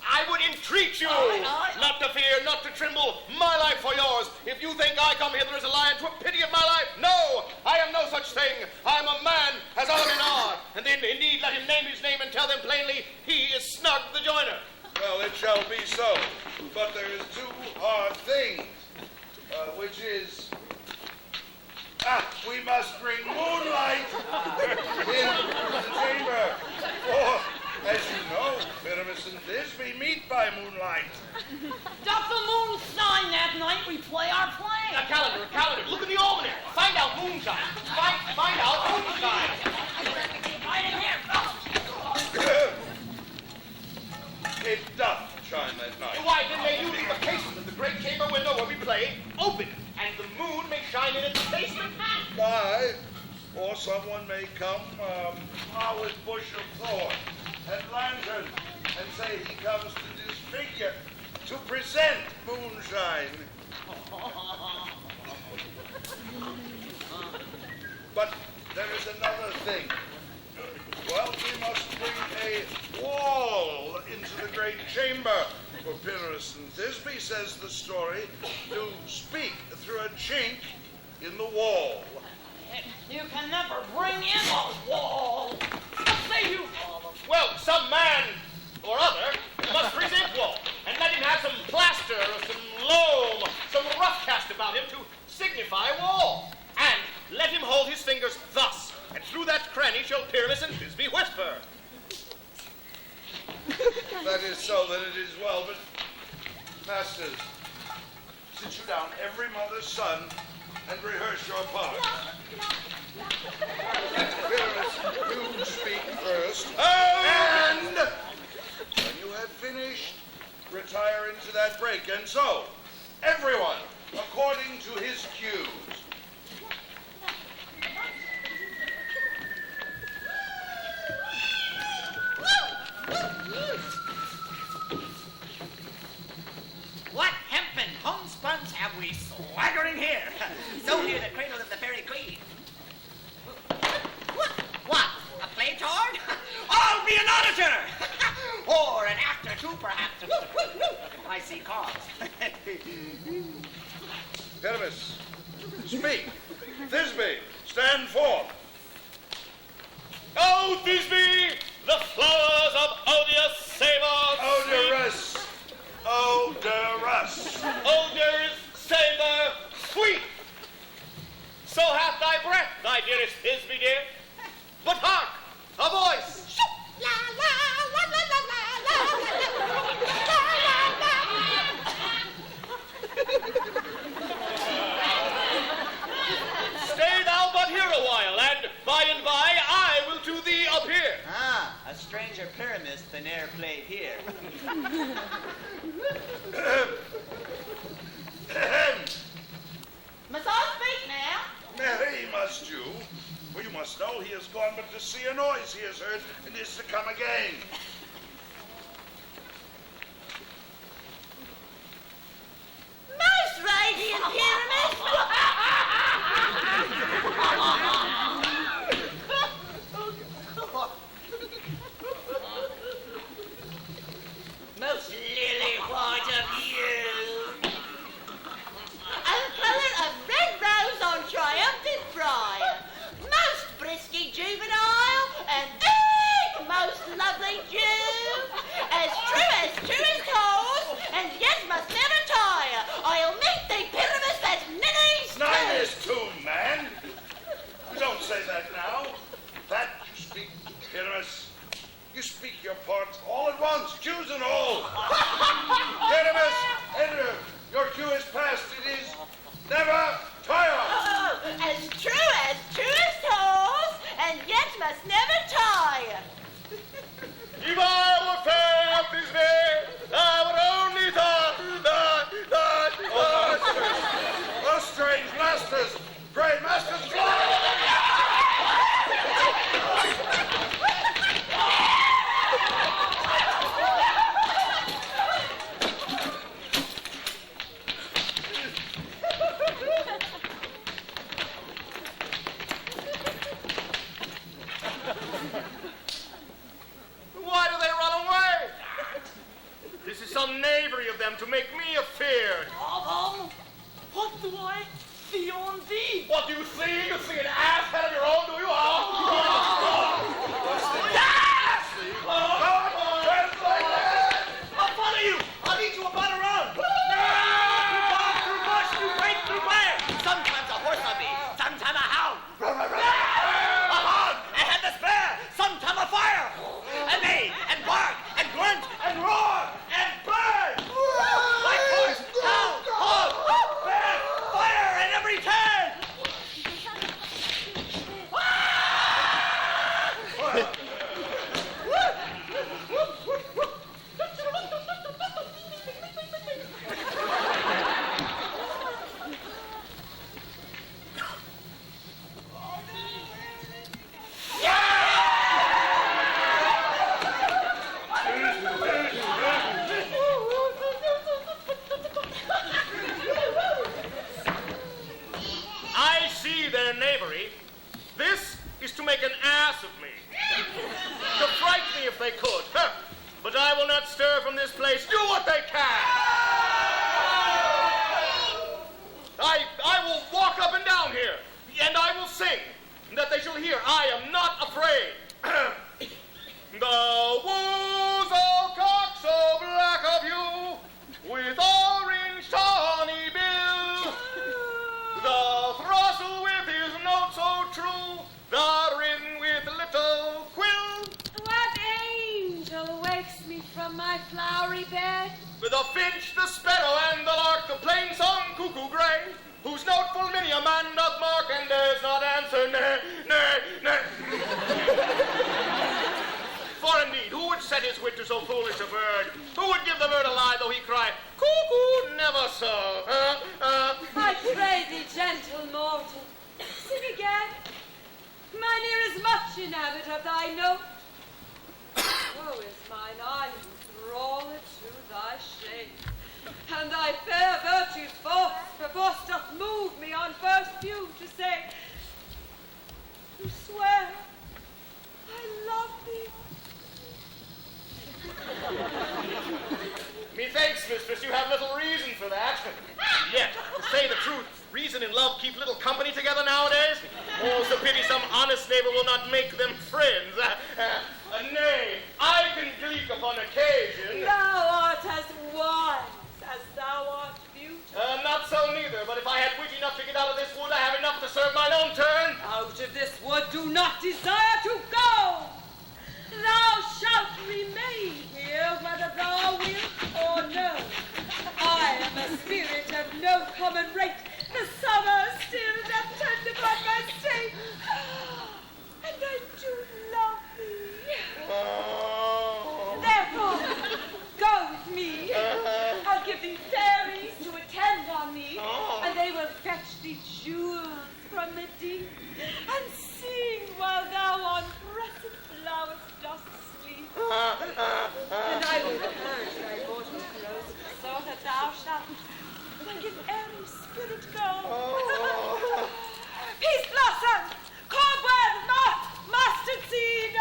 I would entreat you not to fear, not to tremble, my life for yours. If you think I come hither as a lion to a pity of my life, no, I am no such thing. I am a man, as all men are. And then, indeed, let him name his name and tell them plainly he is Snug the Joiner. Well, it shall be so. But there is two hard things, which is... we must bring moonlight into the chamber. For, as you know, Pyramus and Thisbe meet by moonlight. Doth the moon shine that night we play our play? A calendar, look at the almanac. Find out moonshine. Find out moonshine. Right in here. It doth shine that night. Why, then may you leave a casement of the great chamber window where we play open, and the moon may shine in at the casement. Aye, or someone may come with bush of thorn and lantern and say he comes to disfigure, to present moonshine. But there is another thing. Well, we must bring a wall into the great chamber. For Pyramus and Thisbe, says the story, to speak through a chink in the wall. You can never bring in a wall. What say you, Father? Well, some man or other must present wall, and let him have some plaster or some loam, some rough cast about him to signify wall. And let him hold his fingers thus, and through that cranny shall Pyramus and Thisbe whisper. That is so, that it is well, but masters, sit you down, every mother's son, and rehearse your part. Pyramus, you speak first, and when you have finished, retire into that break, and so, everyone, according to his cues. What hempen homespuns have we swaggering here? So near the cradle of the fairy queen. What? A play tard? I'll be an auditor! Or an actor too, perhaps. I see cause. Pyramus, speak. Thisbe, stand forth. Oh, Thisbe, the flowers of Odious savor. Odorous. Odorous. Odors savor sweet. So hath thy breath, thy dearest Thisbe dear. But hark, a voice. Stay thou but here a while, and by I will to thee appear. A stranger Pyramus than e'er played here. Must I speak now? Mary, must you? Well, you must know he has gone but to see a noise he has heard and is to come again. Most radiant Pyramus! Most lily white of you. A colour of red rose on triumphant briar. Most frisky juvenile and most lovely the finch, the sparrow, and the lark, the plain song cuckoo grey, whose note full many a man doth mark, and dares not answer, nay, nay, nay. For indeed, who would set his wit to so foolish a bird? Who would give the bird a lie, though he cry, cuckoo, never so? I pray thee, gentle mortal, sing again. Mine ear is much in habit of thy note. Woe is mine, I am thralled to thy shame, and thy fair virtue's force perforce doth move me on first view to say, to swear I love thee. Methinks, mistress, you have little reason for that. Yet, to say the truth, reason and love keep little company together nowadays. More's the pity some honest neighbor will not make them friends. Nay, I can gleek upon occasion. Thou art as wise as thou art beautiful. Not so neither, but if I had wit enough to get out of this wood, I have enough to serve mine own turn. Out of this wood do not desire to go. Thou shalt remain here whether thou wilt or no. I am a spirit of no common rate. The summer still doth tend upon my state, and I do love thee. Therefore, go with me. I'll give thee fairies to attend on thee, and they will fetch thee jewels from the deep, and sing while thou on pressed flowers dost sleep. And I will purge thy mortal throat, so that thou shalt like an airy spirit go. Peace blossom, cobweb, moth, mustard seed.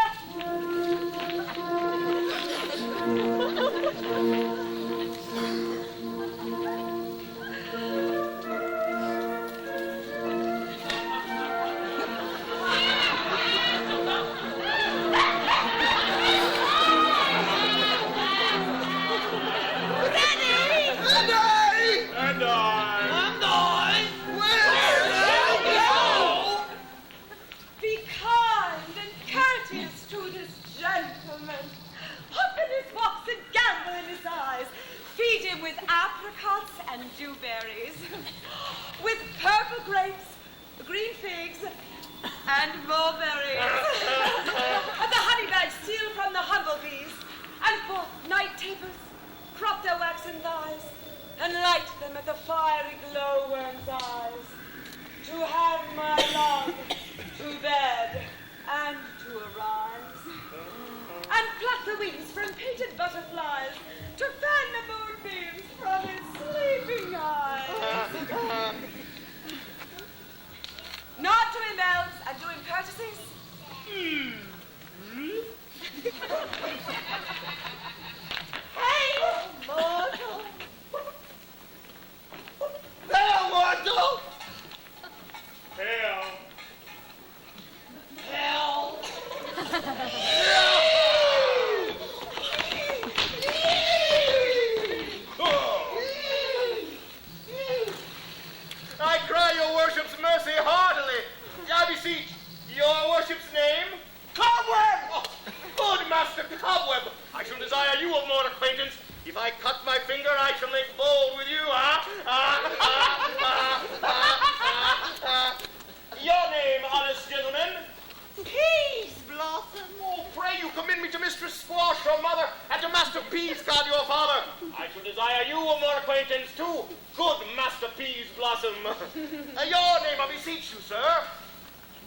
Feed him with apricots and dewberries, with purple grapes, green figs, and mulberries, and the honey bags sealed from the humblebees, and for night tapers, crop their waxen thighs, and light them at the fiery glowworm's eyes, to have my love to bed and to arise, and pluck the wings from painted butterflies, to fan the moonbeams from his sleeping eyes. Not to him else and do him courtesies. Hail, mortal! Hail, mortal! Hail! Hail! I cry your worship's mercy heartily. I beseech your worship's name. Cobweb! Oh, good master Cobweb. I shall desire you of more acquaintance. If I cut my finger, I shall make bold with you, Your name, honest gentleman? Peace blossom. Oh, pray you commend me to Mistress Squash, your mother, and to Master Peascod, your father. I shall desire you of more acquaintance, too. Good Master Peas Blossom. Your name, I beseech you, sir.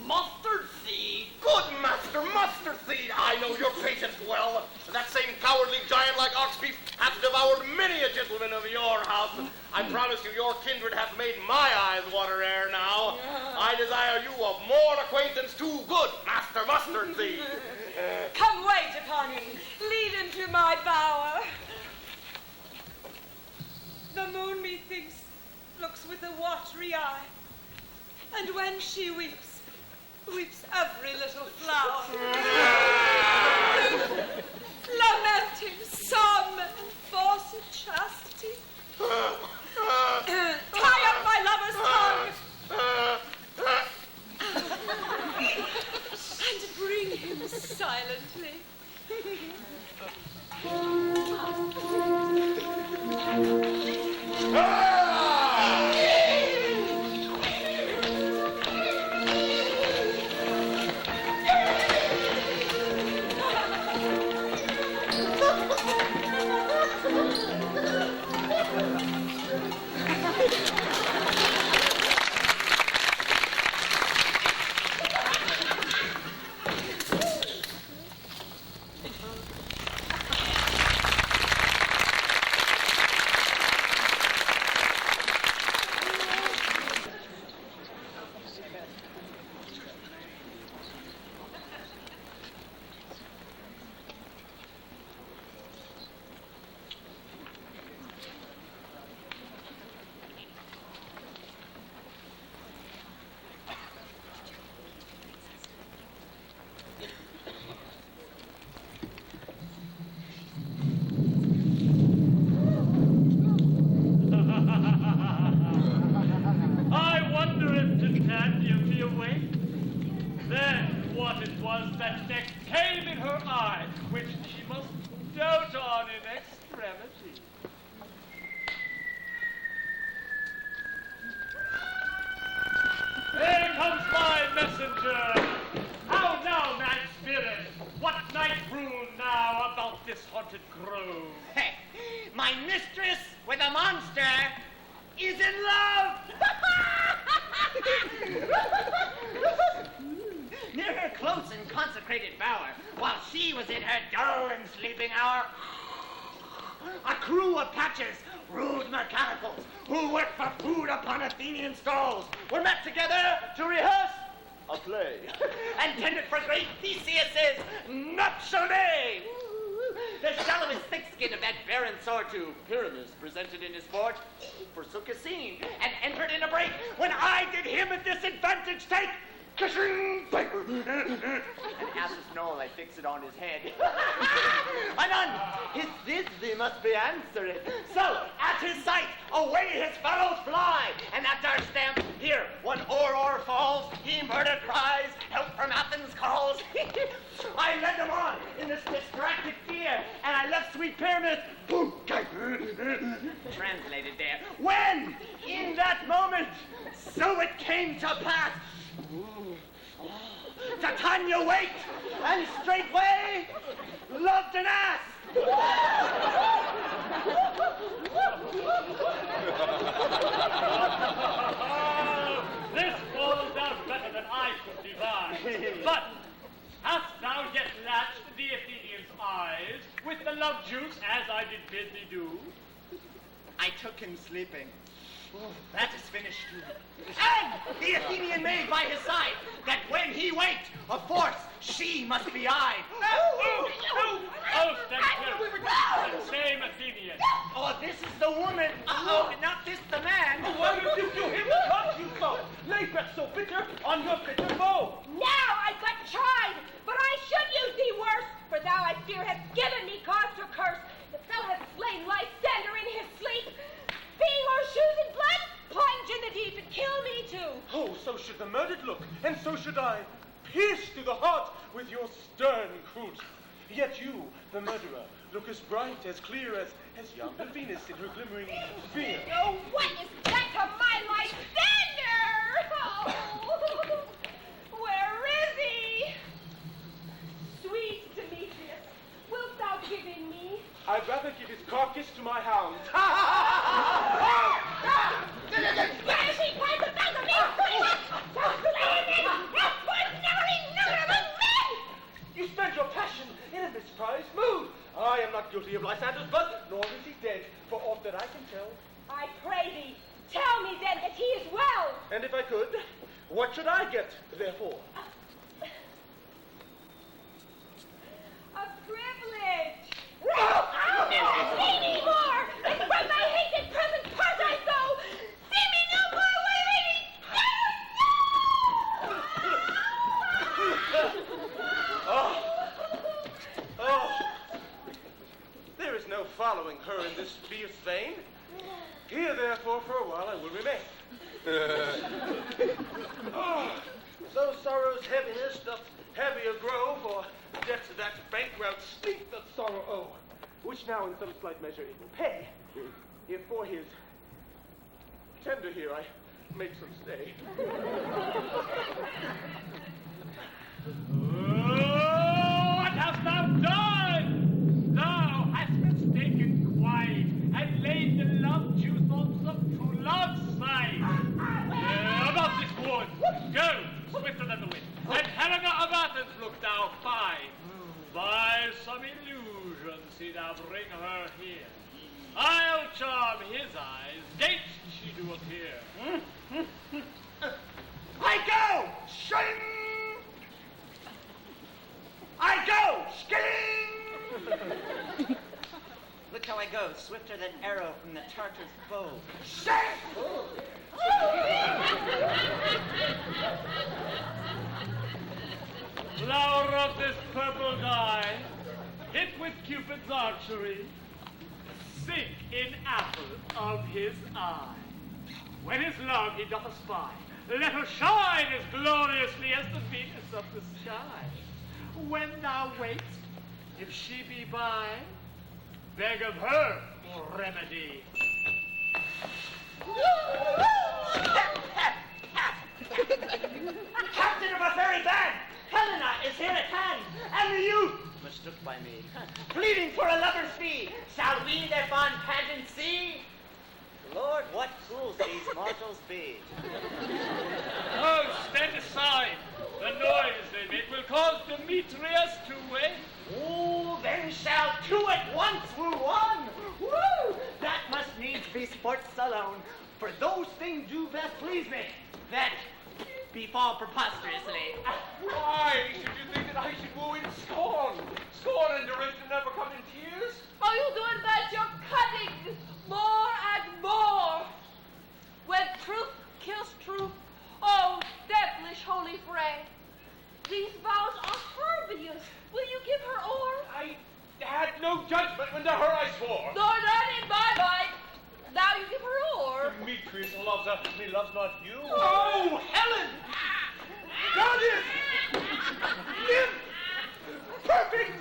Mustard seed. Good Master Mustard Seed. I know your patience well. That same cowardly giant like ox beef hath devoured many a gentleman of your house. I promise you, your kindred hath made my eyes water ere now. I desire you of more acquaintance, too. Good Master Mustard Seed. Come wait upon him. Lead him to my bower. The moon, methinks, looks with a watery eye, and when she weeps, weeps every little flower. Lamenting some enforced chastity. Tie up my lover's tongue, and bring him silently. I wonder if Titania be awake. Then what it was that next came in her eye, which she must dote on in extremity. Here comes my messenger. How now, man spirit? What night rule now about this haunted grove? Hey, my mistress with a monster is in love! Near her close and consecrated bower, while she was in her dull and sleeping hour, a crew of patches, rude mechanicals, who work for food upon Athenian stalls, were met together to rehearse a play, intended for great Theseus's nuptial day. The shallowest thick skin of that barren sword to Pyramus presented in his fort forsook a scene and entered in a break when I did him a disadvantage take. An ass's knoll, I fix it on his head. Anon, his dithy must be answered. So, at his sight, away his fellows fly. And at our stamp, here, one o'er falls, he murder cries, help from Athens calls. I led them on in this distracted fear, and I left sweet Pyramus, translated there, when, in that moment, so it came to pass, Titania waked, and straightway loved an ass. This falls out better than I could devise. But hast thou yet latched the Athenian's eyes with the love juice as I did bid thee do? I took him sleeping. That is finished. And the Athenian maid by his side, that when he waked, of force, she must be I. Oh, the same Athenian. Oh, this is the woman. Oh, not this the man. Why did you do him what you so? Lay breath so bitter on your bitter foe. Now I but tried, but I should use thee worse, for thou I fear hast given me cause to curse. If thou hast slain Lysander in his sleep, being our shoes in blood, plunge in the deep and kill me too. Oh, so should the murdered look, and so should I, pierced to the heart with your stern cruelty. Yet you, the murderer, look as bright, as clear as yonder Venus in her glimmering sphere. Oh, what is that to my Lysander? Oh, where is he? Sweet Demetrius, wilt thou give him me? I'd rather give his carcass to my hounds. You spend your passion in a misprized mood. I am not guilty of Lysander's blood, nor is he dead, for aught that I can tell. I pray thee, tell me then that he is well. And if I could, what should I get, therefore? A privilege. See me more, and from thy hated present part I go. See me no more, There is no following her in this fierce vein. Here, therefore, for a while I will remain. So sorrow's heaviness doth heavier grow, for debts that bankrupt sleep doth sorrow owe, which now in some slight measure it will pay, if for his tender here, I make some stay. Oh, what hast thou done? Thou hast mistaken quite, and laid the love dew thoughts of true love's side. About this wood, go, swifter than the wind, and Helena of Athens look thou fine. By some illusion see thou bring her here. I'll charm his eyes, gates she do appear. I go! Shing! I go! Skilling! Look how I go, swifter than arrow from the Tartar's bow. Shing! Flower of this purple dye, hit with Cupid's archery, sink in apple of his eye. When his love he doth espy, let her shine as gloriously as the Venus of the sky. When thou wait'st, if she be by, beg of her remedy. Captain of a fairy band, Helena is here at hand, and the youth, mistook by me, pleading for a lover's fee. Shall we their fond pageant see? Lord, what fools these mortals be. Oh, stand aside. The noise they make will cause Demetrius to wake. Oh, then shall two at once woo one. Woo! That must needs be sports alone, for those things do best please me, that befall preposterously. Why should you think that I should woo in scorn? Scorn and derision never come in tears. Oh, you do advance your cutting more and more. When truth kills truth, oh, devilish holy fray. These vows are pervious. Will you give her o'er? I had no judgment when to her I swore. Nor none in my mind. Now you give her o'er. Demetrius loves her, he loves not you. Oh, Helen! Goddess! Nymph! Perfect!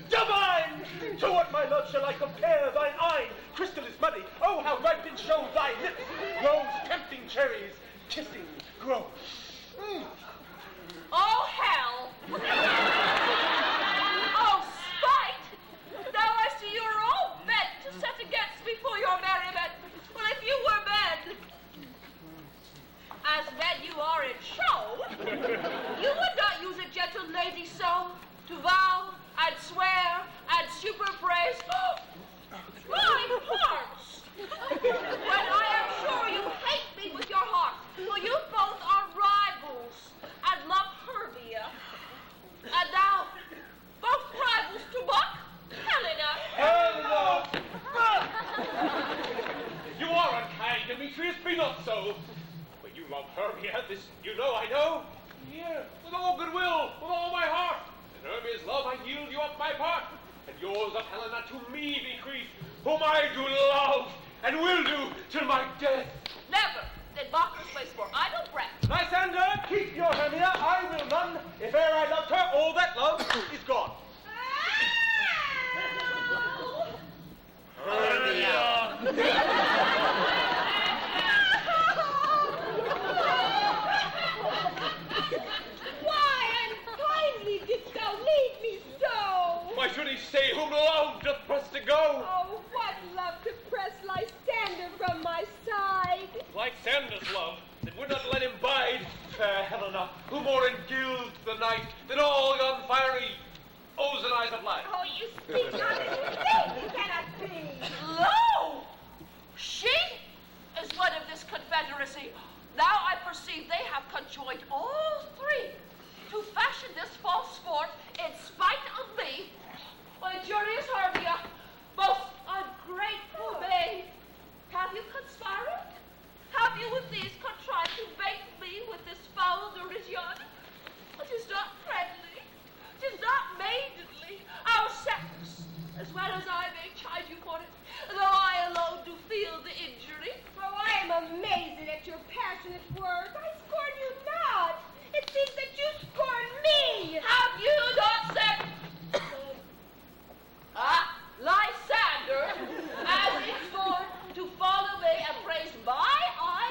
Divine! To what, my love, shall I compare thine eye? Crystal is muddy. Oh, how ripe show thy lips. Rose tempting cherries, kissing grow. Oh, hell! Oh, spite! Now I see you are all bent to set against me for your merriment. Well, if you were men, as men you are in show, you would not use a gentle lady so to vow and swear and superpraise my parts. When I am sure you hate me with your heart, for you both are rivals and love Hermia. And now, both rivals to mock Helena. You are unkind, Demetrius, be not so. When you love Hermia, this you know I know. Here, with all goodwill, with all my heart. In Hermia's love I yield you up my part, and yours of Helena to me bequeath, whom I do love, and will do till my death. Never did mockers waste more idle breath. Lysander, keep your Hermia, I will none. If e'er I loved her, all that love is gone. Why unkindly didst thou leave me so? Why should he stay whom love doth press to go? Oh, what love to press Lysander from my side. Lysander's love, that would not let him bide. Fair Helena, who more engilds the night than all yon fiery ozonize of life. Oh, you speak not as you think, you cannot be. Lo! She is one of this confederacy. Now I perceive they have conjoined all three to fashion this false sport in spite of me. Well, injurious Hermia, most ungrateful maid, have you conspired? Have you with these contrived to bait me with this foul derision? It is not friendly, it is not maidenly. Our sex, as well as I may chide you for it, though I alone do feel the injury. Oh, I am amazed at your passionate words. I scorn you not. It seems that you scorn me. Have you not said, Lysander, as in scorn, to fall away and praise my eye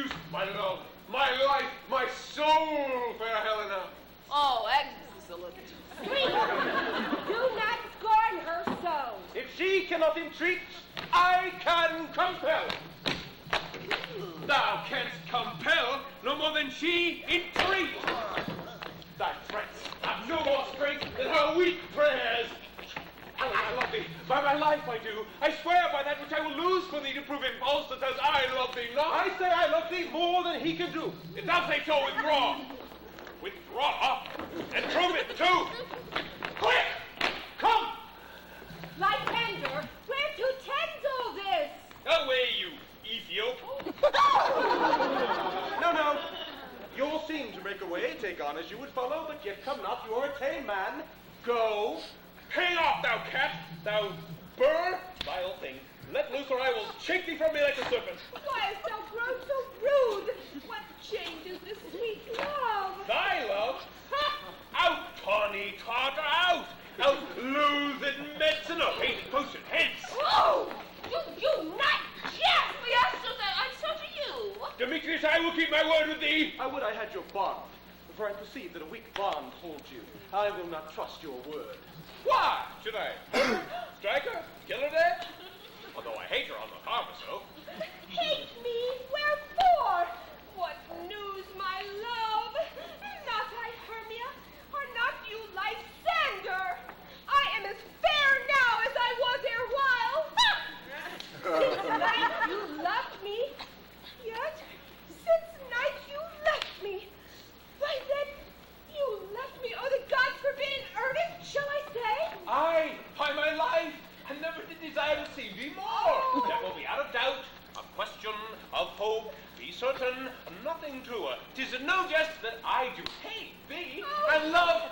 refuse my love, my life, my soul, fair Helena. Oh, excellent. Sweet, do not scorn her so. If she cannot entreat, I can compel. Thou canst compel no more than she entreat. Thy threats have no more strength than her weak prayers. Helena, I love thee. By my life I do. I swear by that which I will lose for thee to prove him false that says I love thee not. I say I love thee more than he can do. If thou say so, withdraw. Withdraw? And prove it too. Quick! Come! Lysander, where to tend all this? Away, you Ethiop. No. You'll seem to break away, take on as you would follow, but yet come not. You are a tame man. Go. Hang off, thou cat, thou burr, vile thing. Let loose or I will shake thee from me like a serpent. Why hast thou grown so rude? What changes this sweet love? Thy love? Out, tawny Tartar, out! Out, loathed mediciner, painted potion, hence! Oh! You not jest! Yes, so that I so to you. Demetrius, I will keep my word with thee. I would I had your bond, for I perceive that a weak bond holds you. I will not trust your word. Why should I hurt her, strike her, kill her dead? Although I hate her on the farm so. Hate me? Wherefore? What news, my love? Not I, Hermia? Are not you Lysander? I am as fair now as I was erewhile. Since night you loved me, yet since night you left me. Why then, you left me, oh the gods forbid in earnest, shall I say? I, by my life, I never did desire to see thee more. Therefore be out of doubt, of question, of hope, be certain, nothing truer. 'Tis no jest that I do hate thee and love.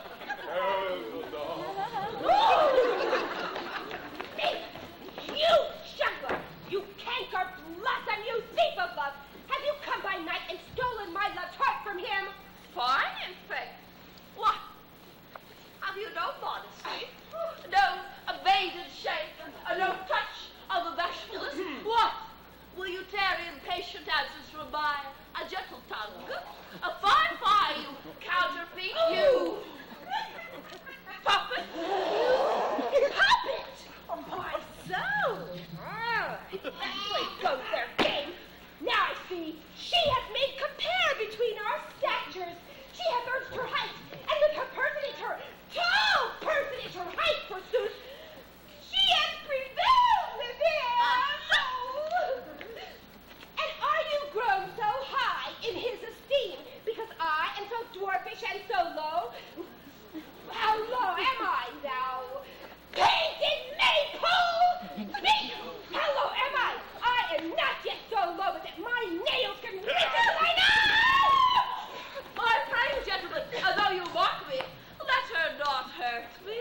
You, juggler! You canker blossom, you thief of love! Have you come by night and stolen my love's heart from him? Fine, in fact. What? Have you no modesty? No evaded shame? No touch of a bashfulness? What? Will you tarry impatient answers from my a gentle tongue? A fine fire, you counterfeit, you puppet! Puppet! Why so? That way goes their game. Now I see she hath made compare between our statures. She hath urged her height, and with her personage, her tall personage, her height, forsooth, she hath prevailed with him. And are you grown so high in his esteem because I am so dwarfish and so low? How low am I, thou painted maypole? Speak! How low am I? I am not yet so low that my nails can reach my nose! My pray, gentlemen, although you mock me, let her not hurt me.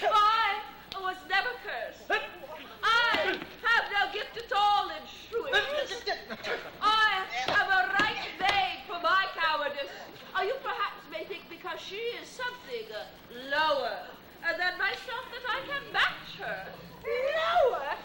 I was never cursed. I have no gift at all in shrewdness. I have a right made for my cowardice. You perhaps may think because she is something lower than myself that I can match her. Lower?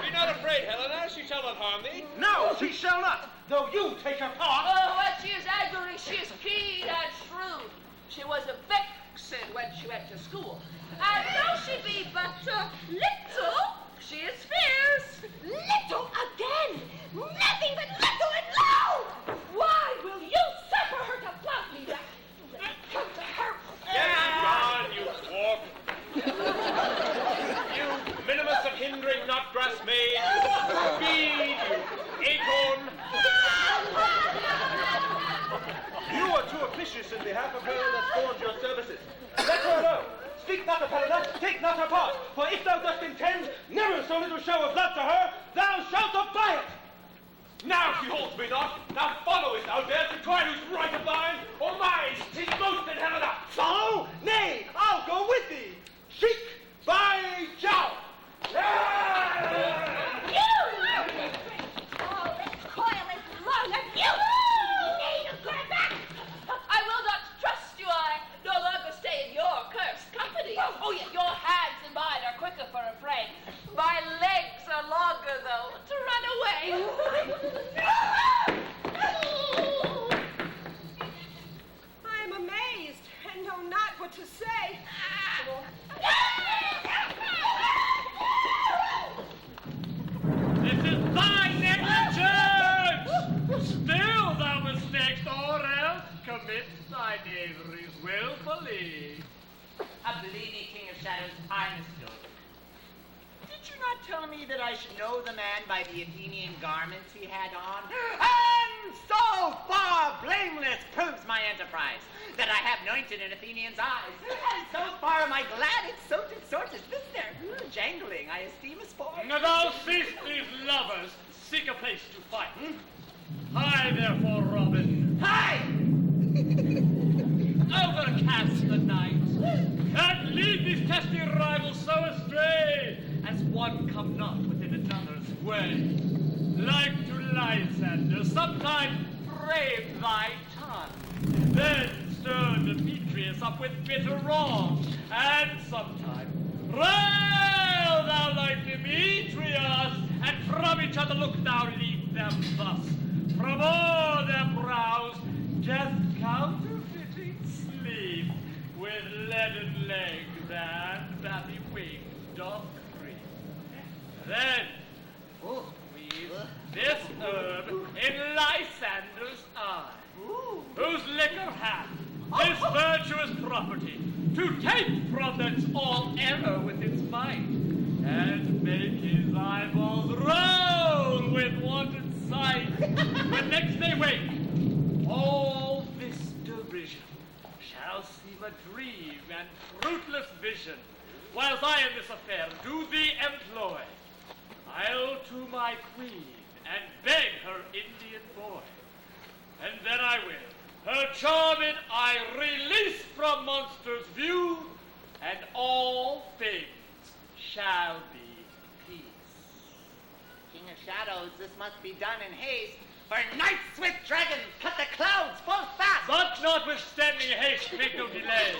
Be not afraid, Helena, she shall not harm thee. No, she shall not, though you take her part. Oh, when she is angry, she is keen and shrewd. She was a vixen when she went to school. And though she be but little, she is fierce. Little again! Nothing but little and low! Why will you suffer her to flog me back? Come to her! Get thee gone, you dwarf. You minimus of hindering not grass maid. Speed, you acorn. You are too officious in behalf of her that scorns your services. Let her alone. Speak not of Helena, take not her part, for if thou dost intend never so little show of love to her, thou shalt abide it. Now she holds me not. Now followest thou dare to try who's right of thine, or mine, his boasted Helena. Follow? Nay, I'll go with thee. Sheik, by Jow. Oh, this coil is long and you need to get back! I will not trust you. I no longer stay in your cursed company. Oh, yeah, your hands and mine are quicker for a fray. My legs are long though, to run away. I am amazed and know not what to say. This is thy negligence! Still thou mistakest, or else commit thy knaveries willfully. A bleedy king of shadows, I mistook. Did you not tell me that I should know the man by the Athenian garments he had on? And so far blameless proves my enterprise, that I have anointed an Athenian's eyes. And so far am I glad it's so distorted. This there jangling I esteem a sport. Thou seest these lovers seek a place to fight. Hie therefore, Robin. Hi! Overcast the night, and lead these testy rivals so astray, as one come not within another's way. Like to Lysander, sometime brave thy tongue, then stir Demetrius up with bitter wrong, and sometime rail thou like Demetrius, and from each other look thou lead them thus. From o'er their brows death counterfeiting sleep, with leaden legs and batty wings doth creep. Then weave this herb in Lysander's eye, whose liquor hath this virtuous property, to take from thence all error with its might, and make his eyeballs roll with wanton sight. When next they wake, all this derision shall seem a dream and fruitless vision, whilst I in this affair do thee employ. I'll to my queen and beg her Indian boy, and then I will her charming eye release from monsters' view, and all things shall be peace. King of shadows, this must be done in haste, for night's swift dragons cut the clouds full fast. But notwithstanding haste, make no delay.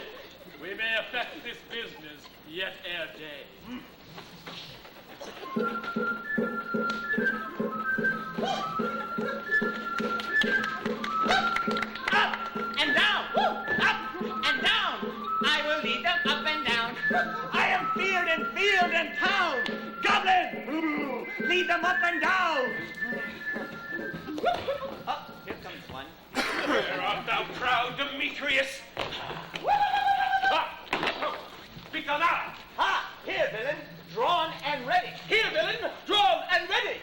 We may effect this business yet ere day. Up and down, up and down. I will lead them up and down. I am feared in field and town. Goblin, lead them up and down. Oh, here comes one. Where art thou, proud Demetrius? Speak thou now. Ha! Here, villain, drawn and ready. Here, villain, drawn and ready.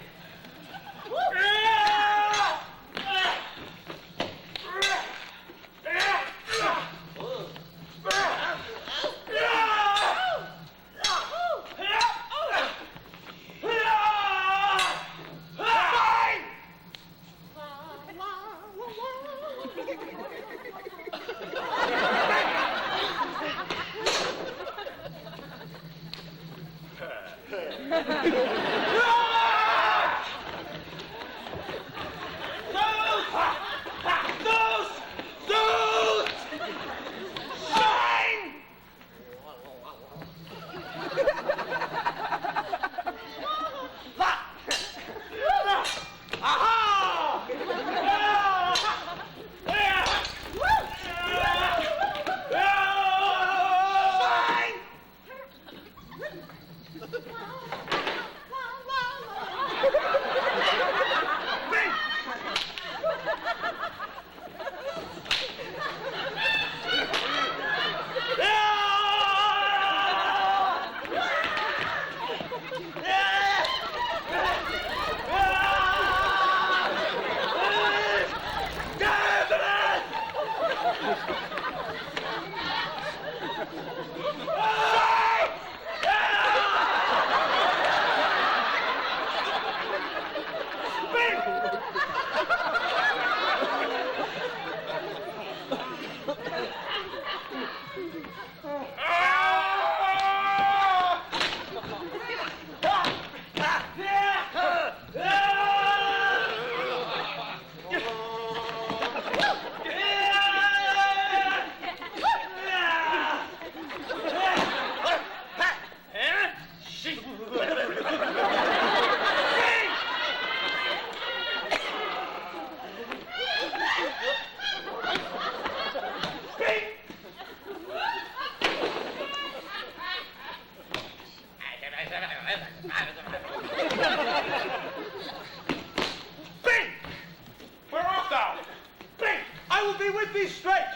me with thee straight.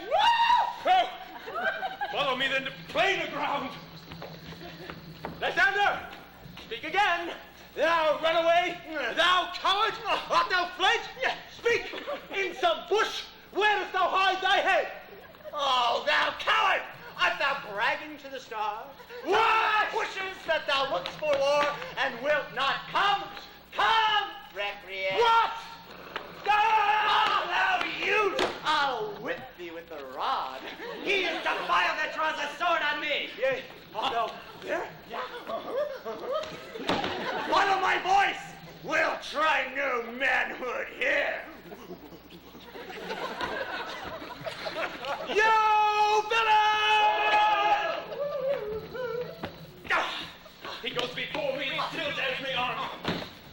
Oh, follow me then to plainer ground. Lysander, speak again. Thou runaway, thou coward, art thou fled? Speak, in some bush, where dost thou hide thy head? Oh, thou coward! Art thou bragging to the stars? What? Bushes that thou lookst for war and wilt not come? Come, recreate. What? Oh, thou youth! I'll whip thee with the rod. He is the file that draws a sword on me. Yea, art thou there? Yeah. Follow my voice. We'll try new manhood here. You villain! He goes before me and he still dares me on.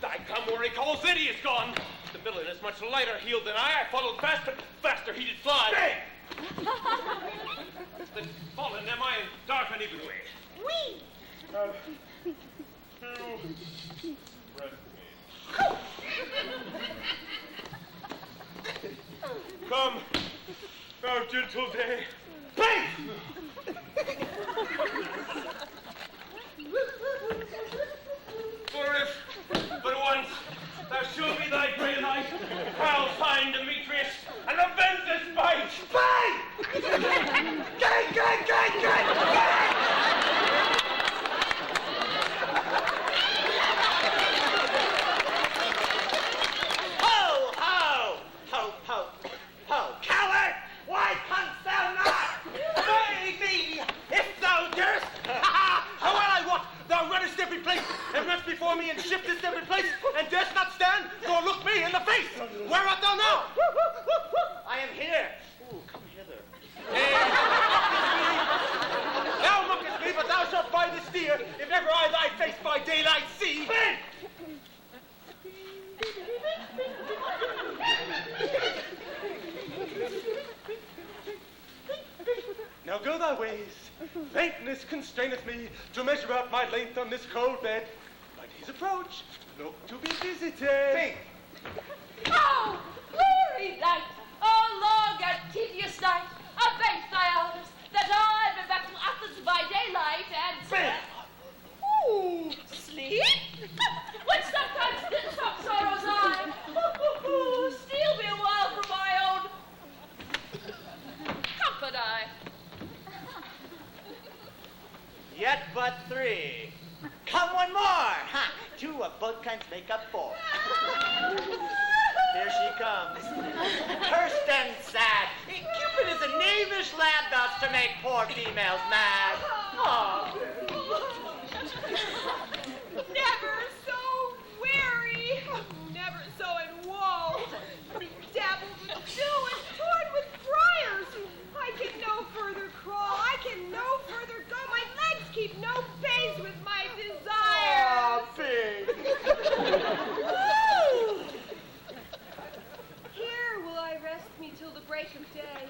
I come where he calls it, he is gone. The villain is much lighter heeled than I followed fast, but faster he did fly. Bang! Then fallen am I in dark uneven way. Wee! Come, thou gentle day. Bang! For if but once thou show me thy great light, I'll find Demetrius and avenge this fight. Bang! Gang, gang, gang, gang, gang! Ho, ho! Ho, ho, ho! Coward! Why comest thou not? Fay me, if thou durst! How well I wot thou runnest every place, and runnest before me and shiftest every place, and darest not stand, nor look me in the face. Where art thou now? I am here. Ooh, come hither. Thou mockest me, but thou shalt buy the steer, if ever I thy face by daylight see. Bang! Now go thy ways. Faintness constraineth me to measure out my length on this cold bed. By day's approach, look to be visited. Think. Oh, glory night! Oh, long and tedious night! Abate thy hours, that I be back to Athens by daylight and... Bang! Ooh, sleep? When sometimes in some sorrows I... steal me a while from my own... comfort I. Yet but three. Come one more. Ha! Two of both kinds make up four. Here she comes. Cursed and sad. Cupid is a knavish lad thus to make poor females mad. Oh. Never so weary, never so in woe, bedabbled with dew and torn with briars. I can no further crawl, I can no further go. My legs keep no pace with my desire. Oh, pig. Here will I rest me till the break of day.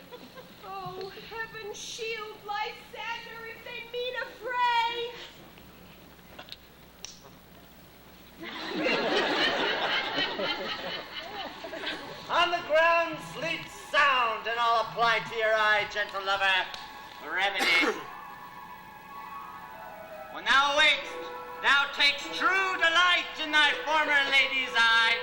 Oh, heaven shield Lysander if they meet a fray. On the ground sleep sound, and I'll apply to your eye, gentle lover, remedy. When thou awakest, thou takest true delight in thy former lady's eye.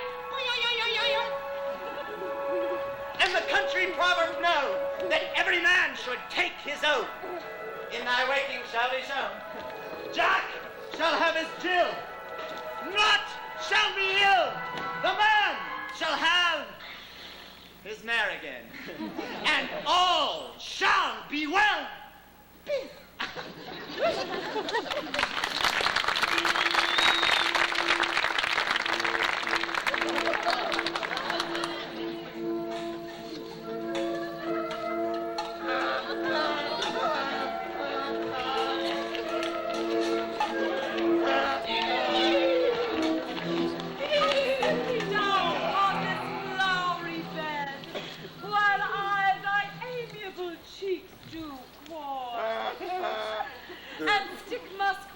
And the country proverb known that every man should take his oath. In thy waking shall be shown. Jack shall have his Jill. Naught shall be ill. The man shall have his Marigan. And all shall be well. And stick musk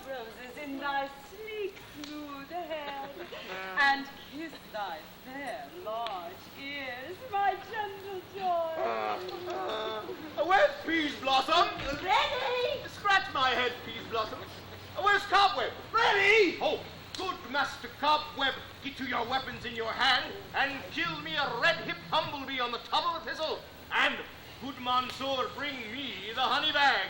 Blossom. Ready? Scratch my head, Peas Blossom. Where's Cobweb? Ready? Oh, good Master Cobweb, get to your weapons in your hand and kill me a red-hipped humblebee on the top of the thistle. And, good Monsieur, bring me the honey bag.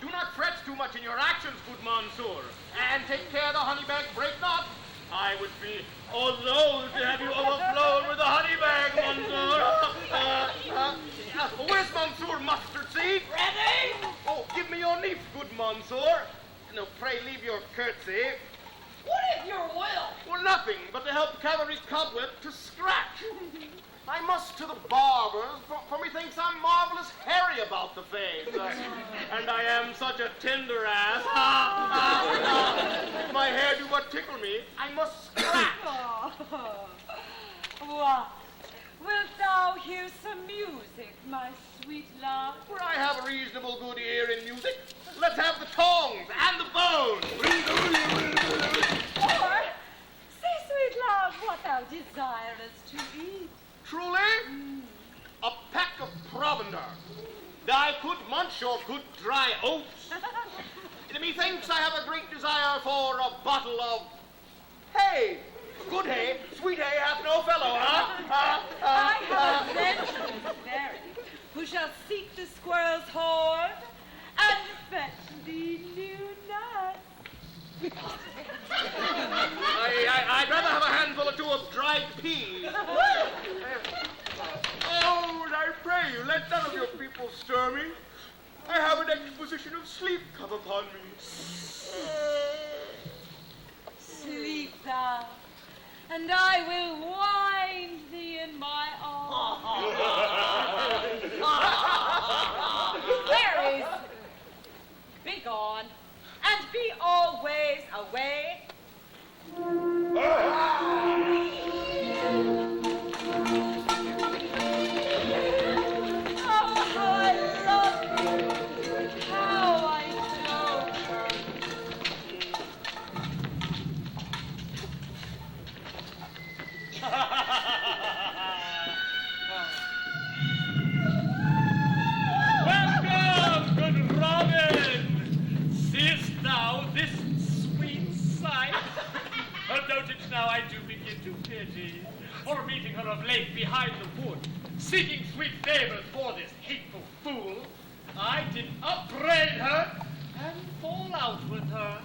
Do not fret too much in your actions, good Monsieur, and take care the honey bag break not. I would be loath to have you overflown with the honey bag, Monsieur. Where's Monsieur Mustard Seed? Ready? Oh, give me your leaf, good Monsieur. No, pray leave your curtsy. What is your will? Well, nothing but to help Cavalry's Cobweb to scratch. I must to the barber's, for methinks I'm marvelous hairy about the face. And I am such a tender ass. If my hair do but tickle me, I must scratch. What? Wilt thou hear some music, my sweet love? For I have a reasonable good ear in music. Let's have the tongs and the bones. Or, say, sweet love, what thou desirest to eat. Truly? A peck of provender. I could munch or could dry oats. Methinks I have a great desire for a bottle of hay. Good hay, sweet hay hath no fellow, huh? I have a venture, Mary, who shall seek the squirrel's hoard and fetch thee new nuts. I'd rather have a handful or two of dried peas. Oh, and I pray you, let none of your people stir me. I have an exposition of sleep come upon me. Sleep thou, and I will wind thee in my arms. Fairies, be gone, and be always away. Welcome, good Robin! Seest thou this sweet sight? Her dotage now I do begin to pity, for meeting her of late behind the wood, seeking sweet favors for this hateful fool, I did upbraid her and fall out with her.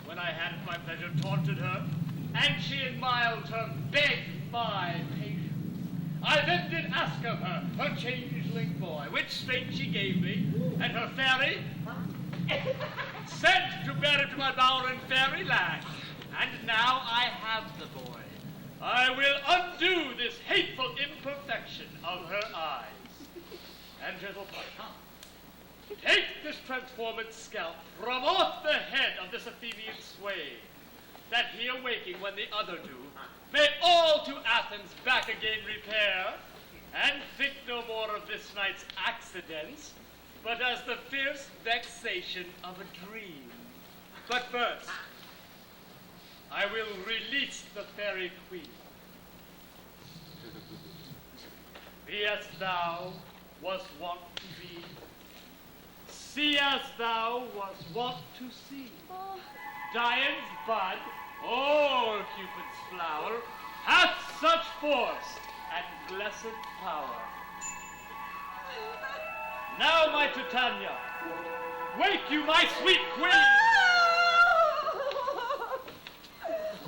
When I had at my pleasure taunted her, and she in mild terms begged my patience, I then did ask of her changeling boy, which straight she gave me, and her fairy sent to bear it to my bower in fairyland. And now I have the boy. I will undo this hateful imperfection of her eyes. And gentle Python, take this transformed scalp from off the head of this Athenian sway, that he awaking when the other do, may all to Athens back again repair, and think no more of this night's accidents, but as the fierce vexation of a dream. But first, I will release the fairy queen. Be as thou was wont to be, see as thou was wont to see. Dian's bud, or Cupid's flower, hath such force and blessed power. Now, my Titania, wake you, my sweet queen!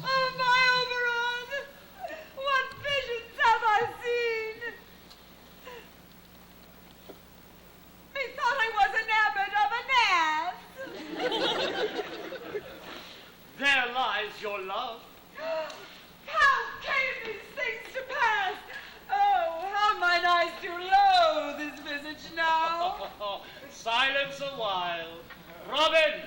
Oh, my Oberon! What visions have I seen? Methought I was enamored of an ass. There lies your love. How came these things to pass? Oh, how mine eyes do loathe this visage now. Silence a while. Robin,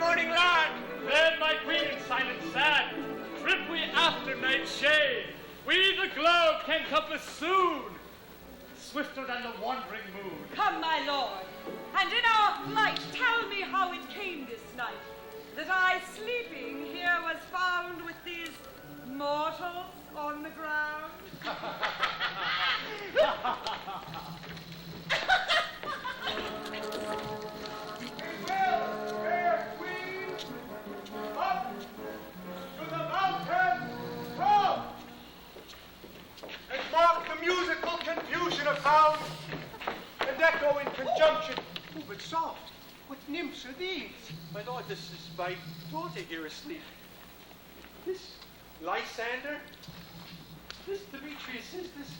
morning, lad. Then, my queen, silent sad, trip we after night's shade. We the globe can compass soon, swifter than the wandering moon. Come, my lord, and in our flight tell me how it came this night that I, sleeping here, was found with these mortals on the ground. Fair queen, up to the mountain top, and mark the musical confusion of sound, and echo in conjunction. Oh, but soft, what nymphs are these? My lord, this is my daughter here asleep. This Lysander, this Demetrius, is this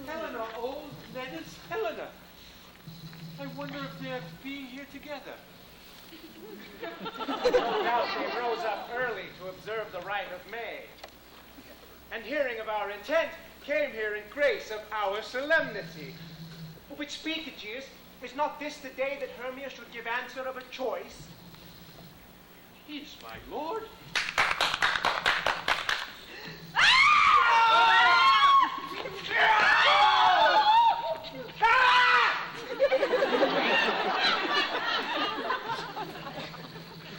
Helena, old Neda's Helena. I wonder if they're being here together. No doubt they rose up early to observe the rite of May, and hearing of our intent, came here in grace of our solemnity. Which speak, Aegeus, is not this the day that Hermia should give answer of a choice? He's my lord.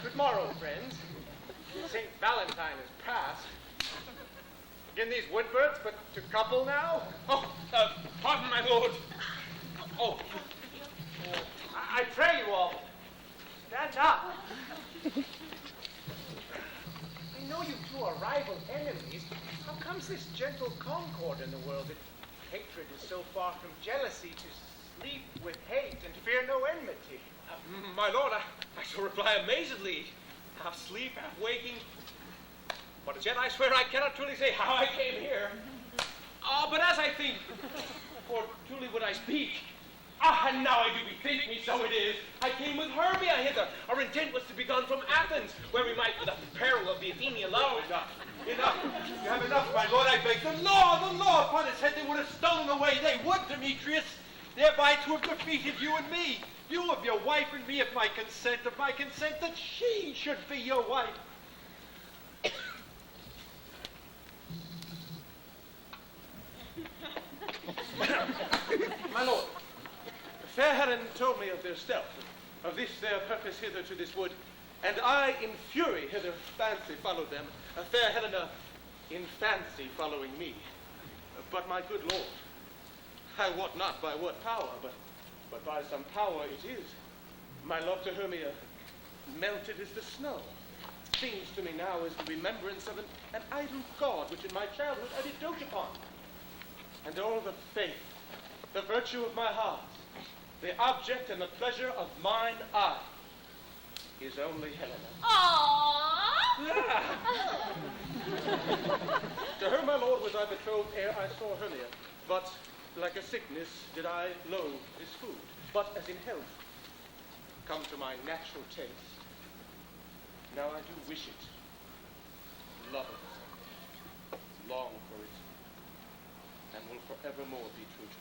Good morrow, friends. St. Valentine is past. Begin these woodbirds but to couple now? Oh, pardon, my lord. Oh, I pray you all, stand up. I know you two are rival enemies. How comes this gentle concord in the world that hatred is so far from jealousy to sleep with hate and fear no enmity? my lord, I shall reply amazedly, half sleep, half waking. But as yet I swear I cannot truly say how I came here. But as I think, for truly would I speak, and now I do bethink me, so it is. I came with Hermia hither. Our intent was to be gone from Athens, where we might, with the peril of the Athenian law. Enough. You have enough, my lord, I beg. The law upon its head, they would have stolen away. They would, Demetrius, thereby to have defeated you and me. You of your wife and me of my consent that she should be your wife. My lord, fair Helen told me of their stealth, of this their purpose hither to this wood, and I in fury hither fancy followed them, fair Helena in fancy following me. But my good lord, I wot not by what power, but by some power it is. My love to Hermia melted as the snow. Seems to me now as the remembrance of an idle god which in my childhood I did dote upon. And all the faith, the virtue of my heart, the object and the pleasure of mine eye is only Helena. Aww! To her, my lord, was I betrothed ere I saw Hermia. But like a sickness did I loathe this food. But as in health, come to my natural taste. Now I do wish it, love it, long for it, and will forevermore be true to it.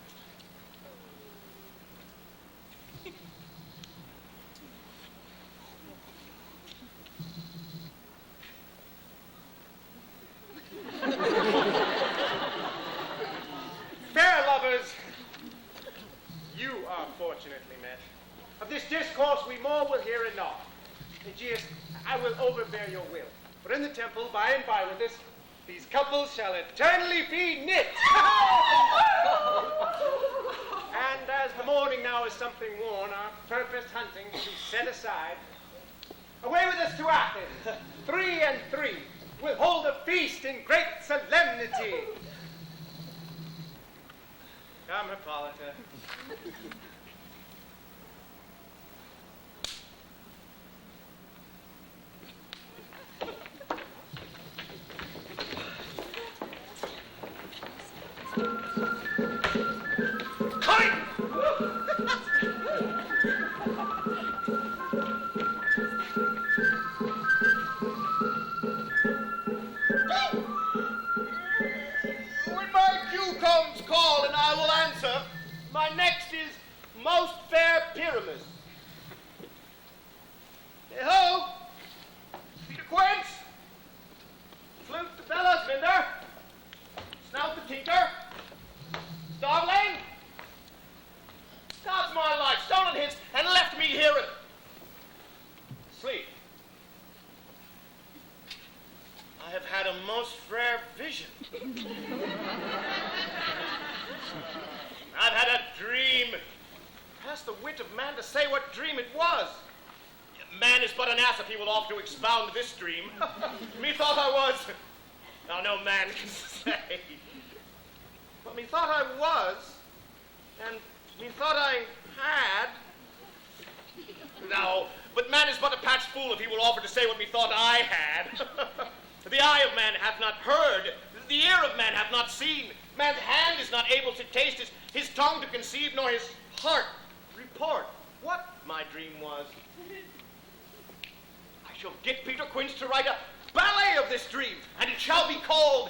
Fair lovers, you are fortunately met. Of this discourse we more will hear anon. Aegeus, I will overbear your will. For in the temple, by and by with us, these couples shall eternally be knit. And as the morning now is something worn, our purposed hunting to be set aside, away with us to Athens, 3 and 3. We'll hold a feast in great solemnity. Come, Hippolyta. When my cue comes, call and I will answer. My next is most fair Pyramus. Ho! sleep. I have had a most rare vision. I've had a dream. Past the wit of man to say what dream it was. Man is but an ass if he will offer to expound this dream. Methought I was. Now no man can say. But methought I was, and methought I had. No, but man is but a patched fool if he will offer to say what methought I had. The eye of man hath not heard, the ear of man hath not seen. Man's hand is not able to taste, his tongue to conceive, nor his heart report what my dream was. I shall get Peter Quince to write a ballet of this dream, and it shall be called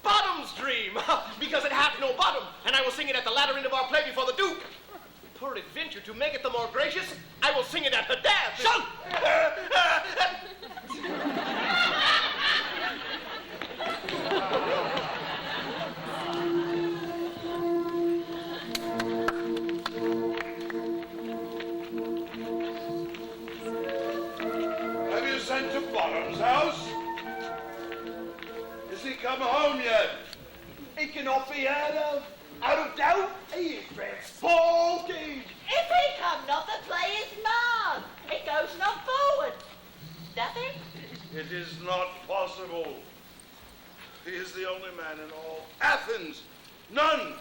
Bottom's Dream, because it hath no bottom, and I will sing it at the latter end of our play before the Duke. Peradventure, to make it the more gracious, I will sing it at the dance. Shout! Have you sent to Bottom's house? Is he come home yet? He cannot be heard of. Out of doubt, he is spoken. If he come not, the play is marred. It goes not forward. Nothing? It is not possible. He is the only man in all Athens. None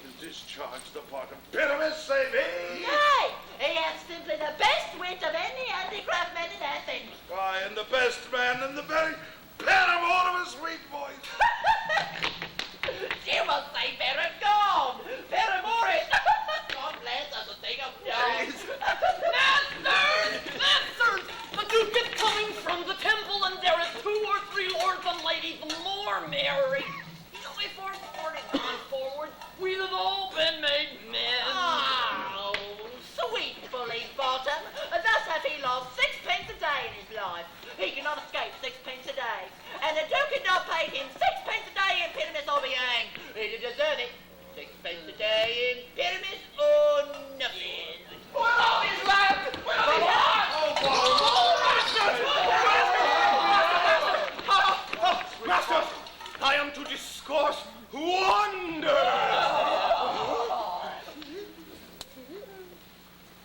can discharge the part of Pyramus save he. Nay, he hath simply the best wit of any handicraft man in Athens. I am the best man and the very paramour of a sweet voice. You must say Paragon. Paramoris. God bless us, a thing of dogs. Masters! The Duke is coming from the temple, and there is 2 or 3 lords and ladies more merry. Before starting on forward, we'd have all been made men. Oh, sweet bully Bottom. Thus hath he lost 6 pence a day in his life. He cannot escape 6 pence a day. And the Duke had not paid him 6 pence a day in Pyramus or be hanged. He did deserve it. 6 pence a day in Pyramus or nothing. Well, off his land! Well, off his land! Masters, I am to discourse wonder.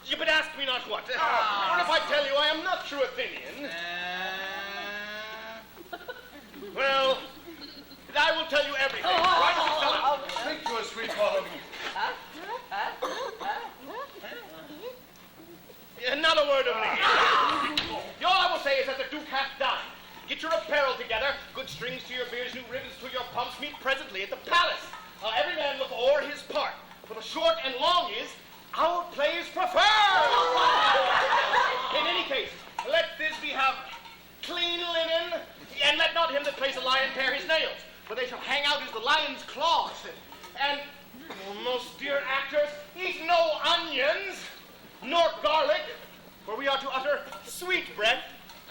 You but ask me not what. Or if I tell you I am not true Athenian. Well, I will tell you everything. Right? Speak to us, sweet Bottom. Not a word of me. All I will say is that the Duke hath dined. Get your apparel together, good strings to your beards, new ribbons to your pumps, meet presently at the palace. Every man look o'er his part. For the short and long is, our play is preferred. In any case, let Thisbe have clean linen, and let not him that plays a lion pare his nails, for they shall hang out as the lion's claws. And, most dear actors, eat no onions, nor garlic, for we are to utter sweet breath,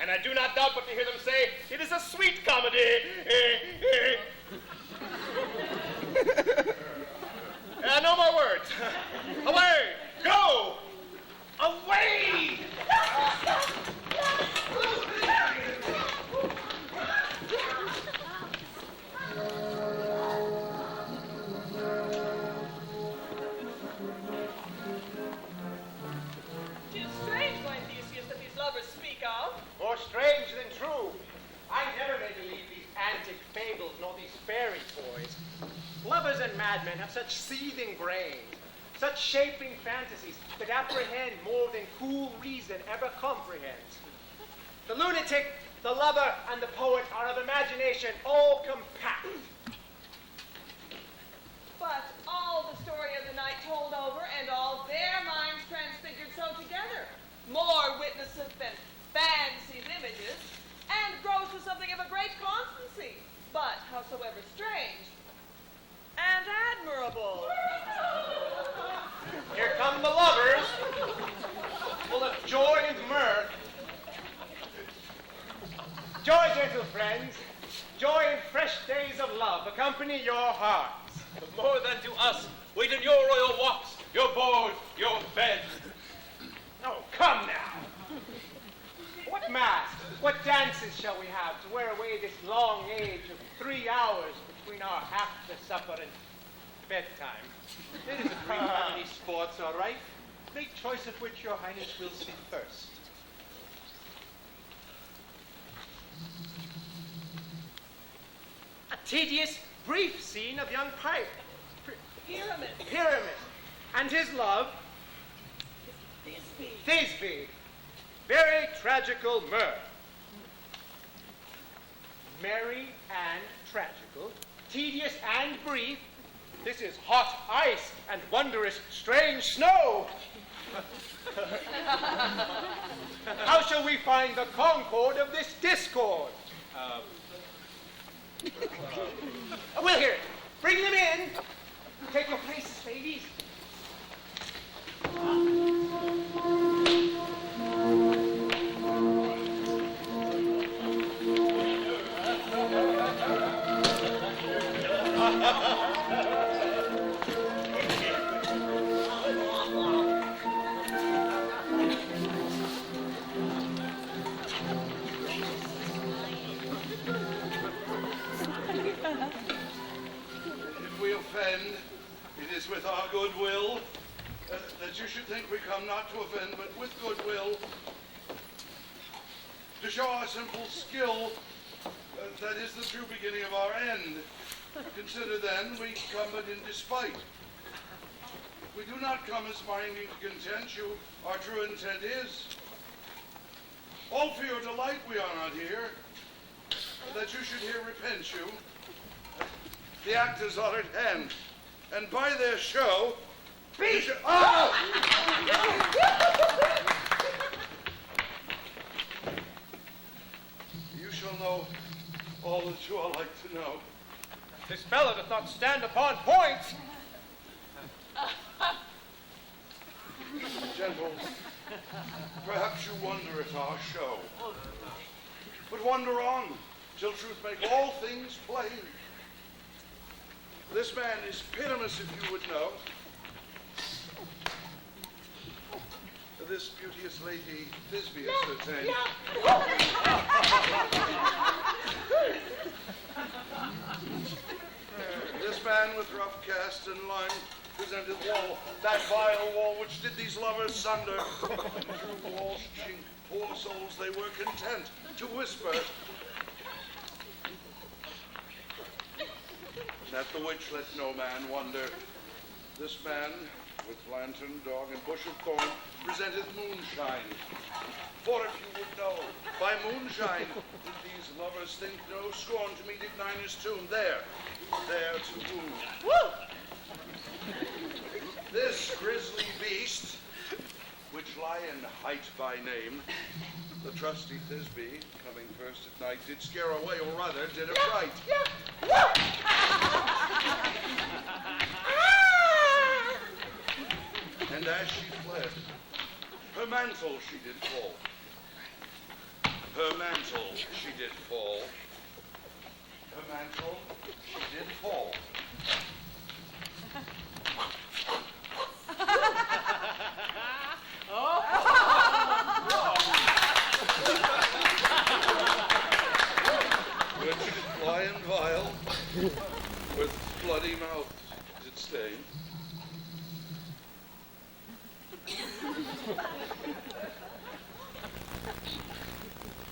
and I do not doubt but to hear them say, it is a sweet comedy. No more words. Away! Go! Away! Tis strange, my Theseus, that these lovers speak of. More strange than true. I never may believe these antic fables nor these fairy toys. Lovers and madmen have such seething brains, such shaping fantasies that apprehend more than cool reason ever comprehends. The lunatic, the lover, and the poet are of imagination all compact. But all the story of the night told over, and all their minds transfigured so together, more witnesseth than fancy's images, and grows to something of a great constancy, but howsoever strange and admirable. Here come the lovers, full of joy and mirth. Joy, gentle friends, joy and fresh days of love accompany your hearts. But more than to us, wait in your royal walks, your board, your bed. Oh, come. What dances shall we have to wear away this long age of 3 hours between our after supper and bedtime? It is a free family sports, all right. Make choice of which your highness will see first. A tedious, brief scene of young Pyramid and his love, Thisbe. Very tragical mirth. Merry and tragical, tedious and brief. This is hot ice and wondrous strange snow. How shall we find the concord of this discord? We'll hear it. Bring them in. Take your places, ladies. If we offend, it is with our goodwill. That you should think we come not to offend, but with goodwill. To show our simple skill, that is the true beginning of our end. Consider then, we come but in despite. We do not come as minding to content you, our true intent is. All for your delight we are not here, that you should here repent you. The actors are at hand, and by their show, you shall... Oh! You shall know all that you are like to know. This fellow doth not stand upon points. Gentles, perhaps you wonder at our show. But wonder on, till truth make all things plain. This man is Pyramus, if you would know. This beauteous lady, Thisbe, ascertained. This man with rough cast and line presented wall, that vile wall which did these lovers sunder. And through the wall's chink, poor souls, they were content to whisper. At the which let no man wonder. This man, with lantern, dog, and bush of thorn, presented moonshine. For if you would know, by moonshine did these lovers think no scorn to meet at Niner's tomb. There to woo. Woo! This grisly beast, which Lion hight by name, the trusty Thisbe, coming first at night, did scare away, or rather did affright. And as she fled, her mantle she did fall. Her mantle she did fall. Her mantle she did fall. Which lion vile, with bloody mouth did stain.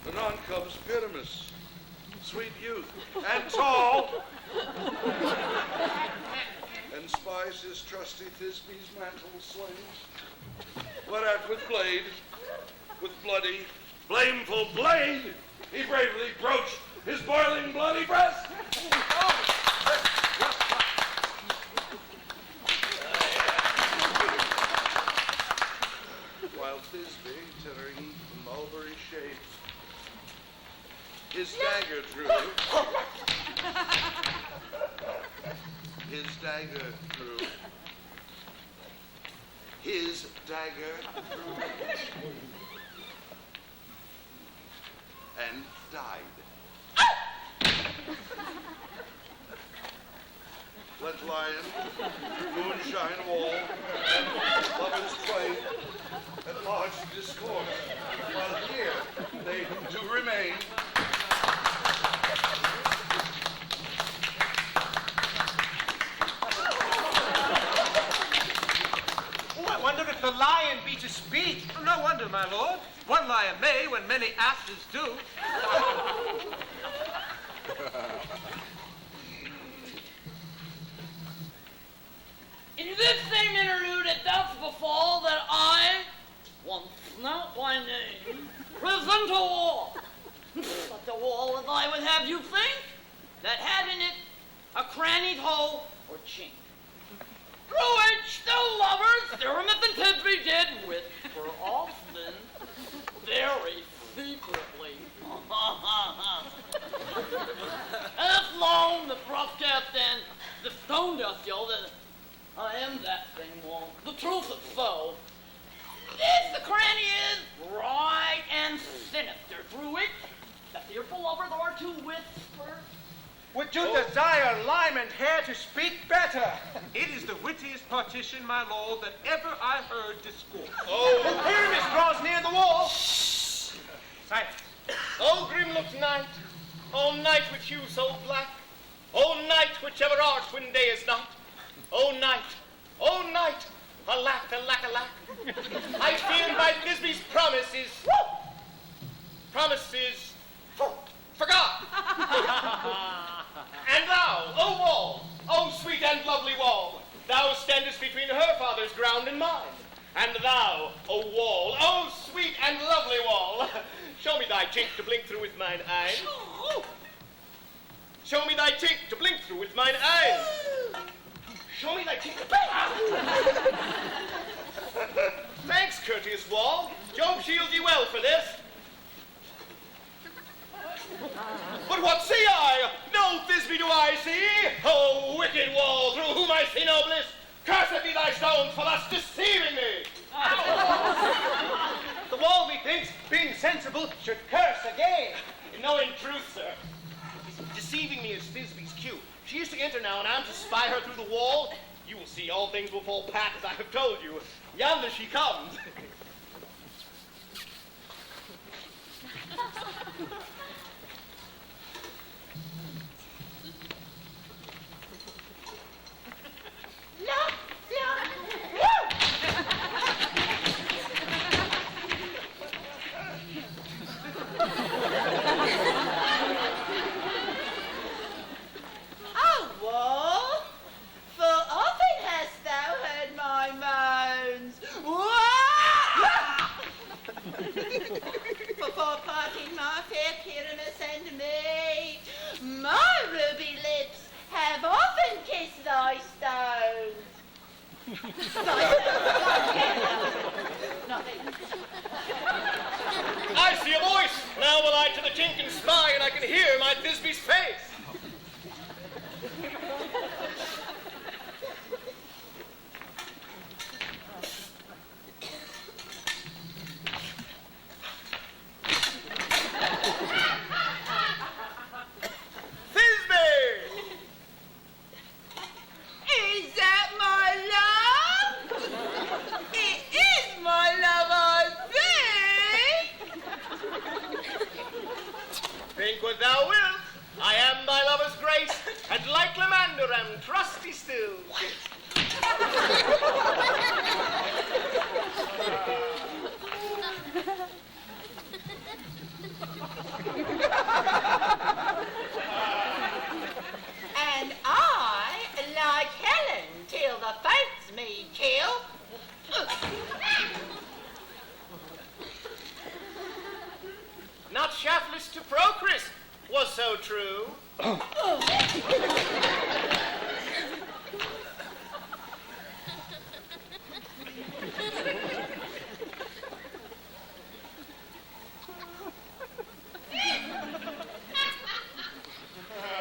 Anon comes Pyramus, sweet youth, and tall, and spies his trusty Thisbe's mantle slain. Whereat with blade, with bloody, blameful blade, he bravely broached his boiling bloody breast. While Thisbe, tearing the mulberry shade, his dagger drew. His dagger drew. His dagger drew. And died. Let lion, moonshine wall, and lovers twain at large discourse, while here they do remain. lord. One lion may when many asses do. In this same interlude it does befall that I, once not by name, present a wall. Such a wall as I would have you think, that had in it a crannied hole or chink, through which the lovers, Aramis and Thisbe, did whisper often, very secretly. And it's long the thrust cast and the stone doth show that I am that same wall. The truth is so. This the cranny is bright and sinister, through which the fearful lovers are to whisper. Would you desire lime and hair to speak better? It is the wittiest partition, my lord, that ever I heard discourse. Oh, Pyramus draws near the wall. Silence. oh, grim looked night, oh, night which you so black, oh, night which ever art when day is not, oh, night, alack, alack, alack. I fear my Thisbe's promises, forgot. And thou, O wall, O sweet and lovely wall, thou standest between her father's ground and mine. And thou, O wall, O sweet and lovely wall, show me thy chink to blink through with mine eyes. Show me thy chink to blink through with mine eyes. Show me thy chink to blink. Thanks, courteous wall. Job shield ye well for this. But what see I? No Thisbe do I see. O wicked wall, through whom I see no bliss. Cursed be thy stones for thus deceiving me. The wall, methinks, being sensible, should curse again. No, in truth, sir. Deceiving me is Thisbe's cue. She is to enter now, and I'm to spy her through the wall. You will see all things will fall pat as I have told you. Yonder she comes. Oh, wall, full often hast thou heard my moans. Before parting my fair Pyramus and me, my ruby lips have often kissed thy stones. Nothing. I see a voice. Now will I to the chink and spy, and I can hear my Thisbe's face. Is that my love? It is my love, I think. Think what thou wilt. I am thy lover's grace, and like Lamander am trusty still. And I, like Helen, till the fates me kill. Not shaftless to Procris was so true.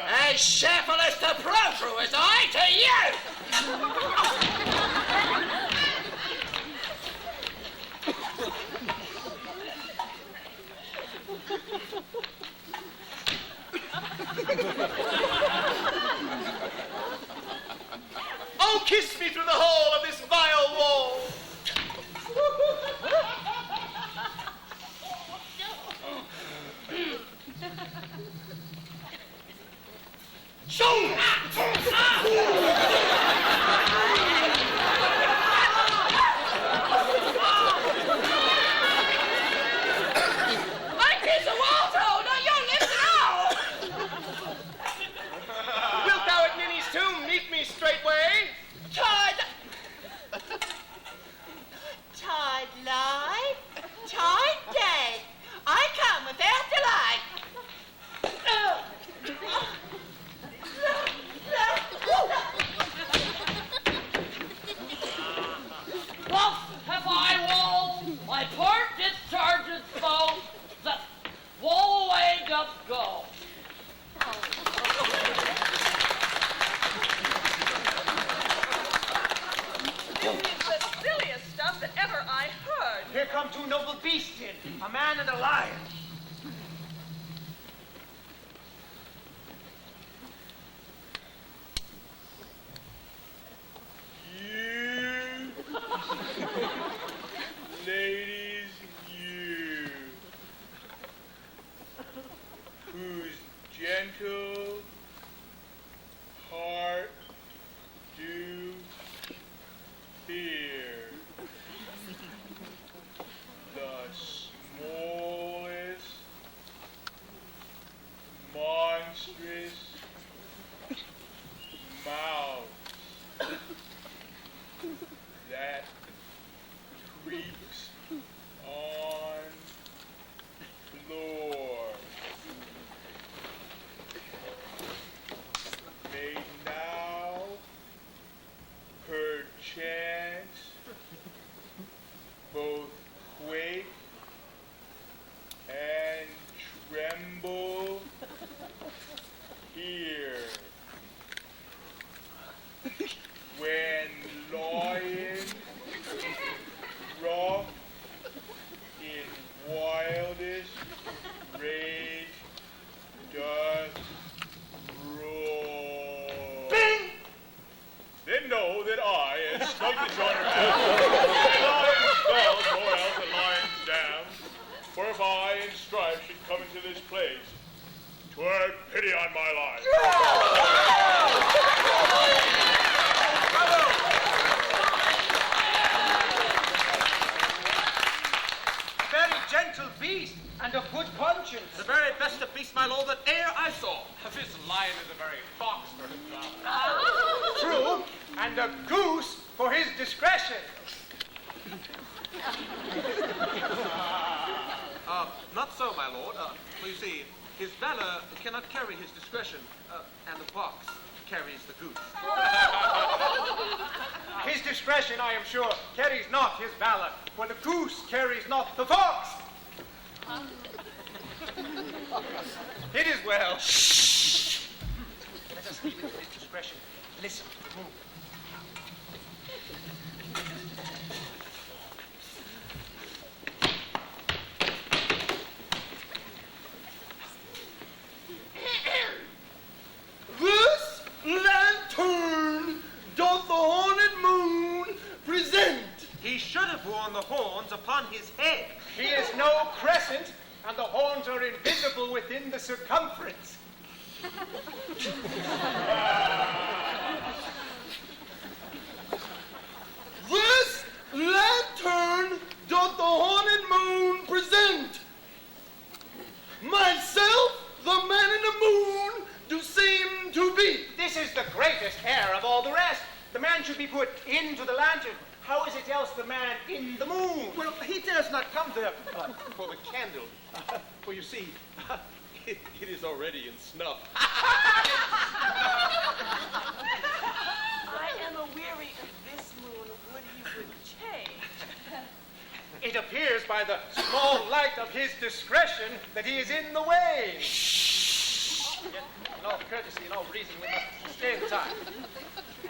As shaftless to Protru as I to you! Oh, kiss me through the hole of this vile wall. in, a man and a lion. You, ladies, you, whose gentle heart do fear the smallest, monstrous mouse that creeps on floor may now perchance both quake and tremble here when lion rock in wildest rage doth roar. Bing! Then know that I, as snug the joiner am, lion's bells more else than lion's dam, for if I in strife should come into this place, 'twere pity on my life. Very gentle beast and of good conscience. The very best of beasts, my lord, that e'er I saw. This lion is a very fox for himself. True, and a goose for his discretion. Not so, my lord. For you see, his valor cannot carry his discretion, and the fox carries the goose. His discretion, I am sure, carries not his valor, for the goose carries not the fox. It is well. Let us leave it to his discretion. Listen, move. This lantern doth the haunted moon present. He should have worn the horns upon his head. He is no crescent, and the horns are invisible within the circumference. This lantern doth the haunted moon present. Myself, the man in the moon, do seem to be. This is the greatest error of all the rest. The man should be put into the lantern. How is it else the man in the moon? Well, he dares not come there for the candle. For you see, it is already in snuff. I am aweary of this moon. Would he would change? It appears by the small light of his discretion that he is in the way. Yet, in all courtesy and all reason, we must stay the time.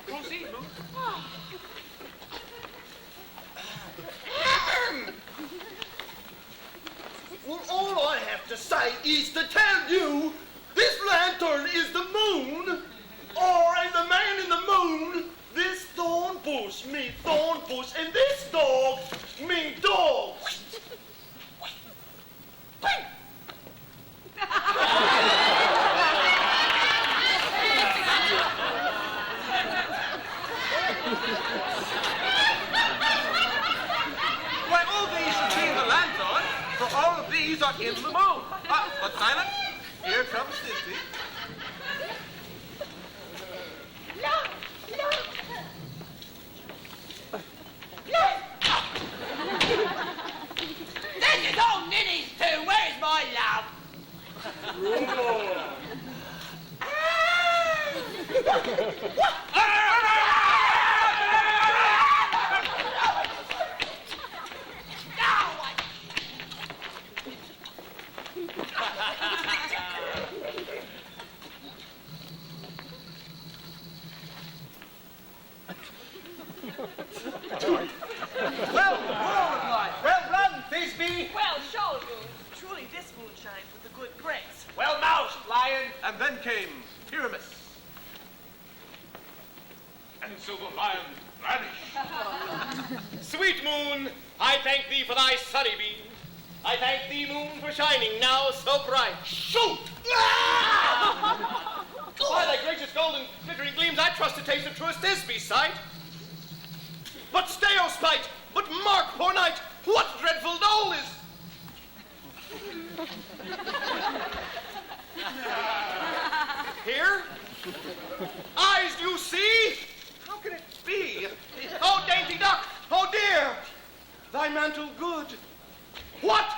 Proceed, Moon. Well, all I have to say is to tell you this lantern is the moon, or is the man in the moon, this thorn bush, me thorn bush, and this dog, me dog. Why, all these should be in the lantern, for all of these are in the moon. But silence, here comes Disney. This is all Ninny's too. Where's my love? Well done, Thisbe. Well sunshine with a good grace. Well moused, lion. And then came Pyramus. And so the lion vanished. Sweet moon, I thank thee for thy sunny beam. I thank thee, moon, for shining now so bright. Shoot! By thy gracious golden glittering gleams, I trust to taste the truest Thisbe sight. But stay, O sprite, but mark, poor knight, what dreadful dole is. Here? Eyes, do you see? How can it be? Oh, dainty duck, oh dear, thy mantle good. What?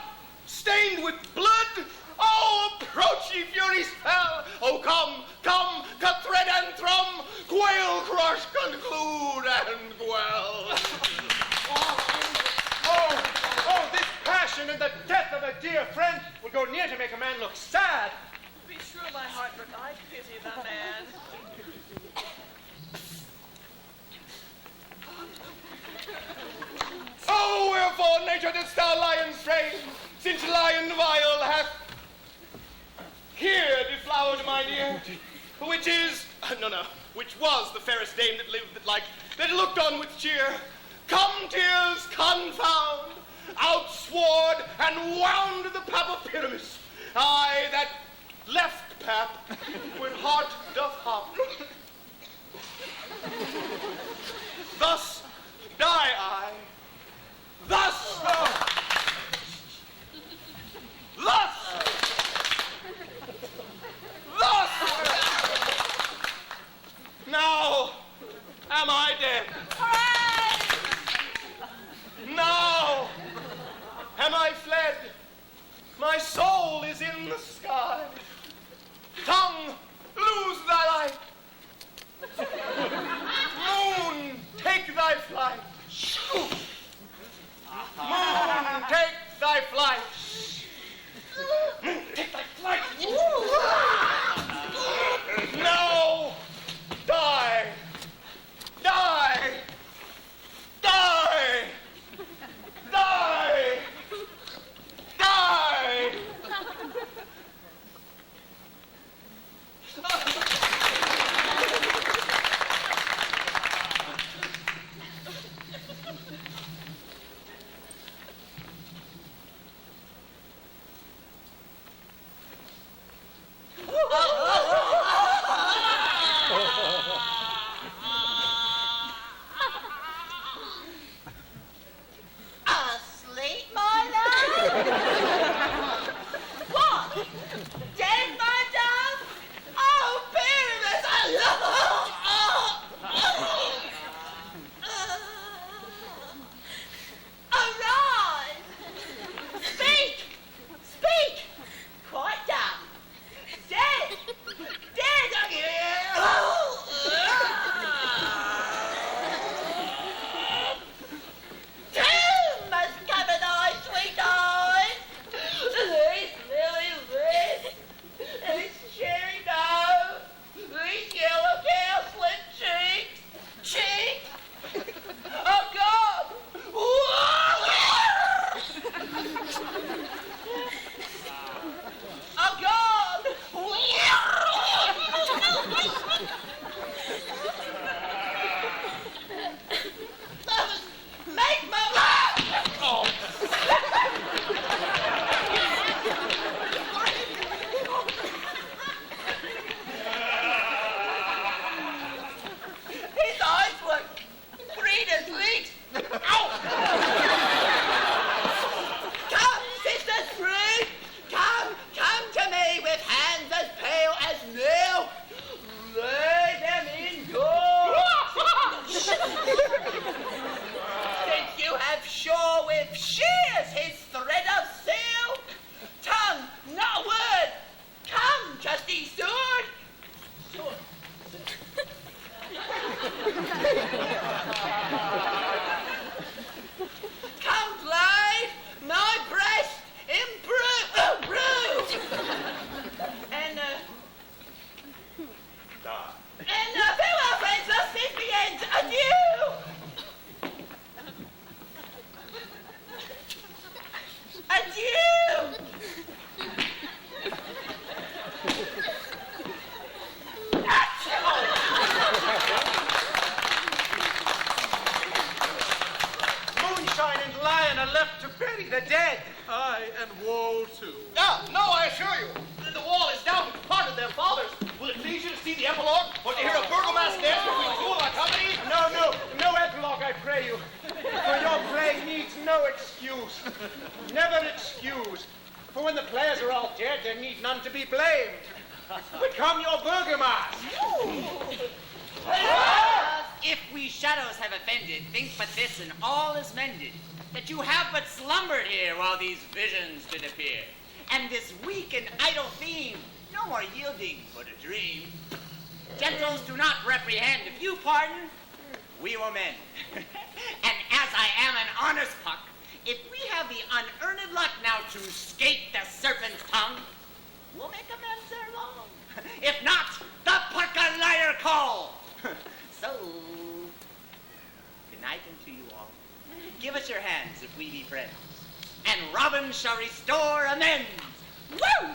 Stained with blood? Oh, approach, ye furies fell. Oh, come, come, cut thread and thrum, quail, crush, conclude, and quell. Oh, this passion and the death of a dear friend will go near to make a man look sad. Be sure, my heart, but I pity the man. Oh, wherefore nature didst thou lions frame, since lion vile hath here deflowered my dear, which is, which was the fairest dame that lived that looked on with cheer. Come, tears, confound, outsword and wound the pap of Pyramus. I that left pap when heart doth hop. Thus die I. Thus! Thus! Thus! Now am I dead. Now am I fled. My soul is in the sky. Tongue, lose thy light. Moon, take thy flight. Shoo! wall too. Ah, no, I assure you. The wall is down part of their fathers. Will it please you to see the epilogue or to hear a burgomaster dance between two of our company? No epilogue, I pray you. For your play needs no excuse. Never excuse. For when the players are all dead, there need none to be blamed. Become your burgomaster. If we shadows have offended, think but this and all is mended, that you have but slumbered here while these visions did appear. And this weak and idle theme, no more yielding but a dream. Gentles, do not reprehend. If you pardon, we will mend. And as I am an honest puck, if we have the unearned luck now to skate the serpent's tongue, we'll make amends ere long. If not, the puck a liar call. So, good night unto you all. Give us your hands if we be friends, and Robin shall restore amends. Woo!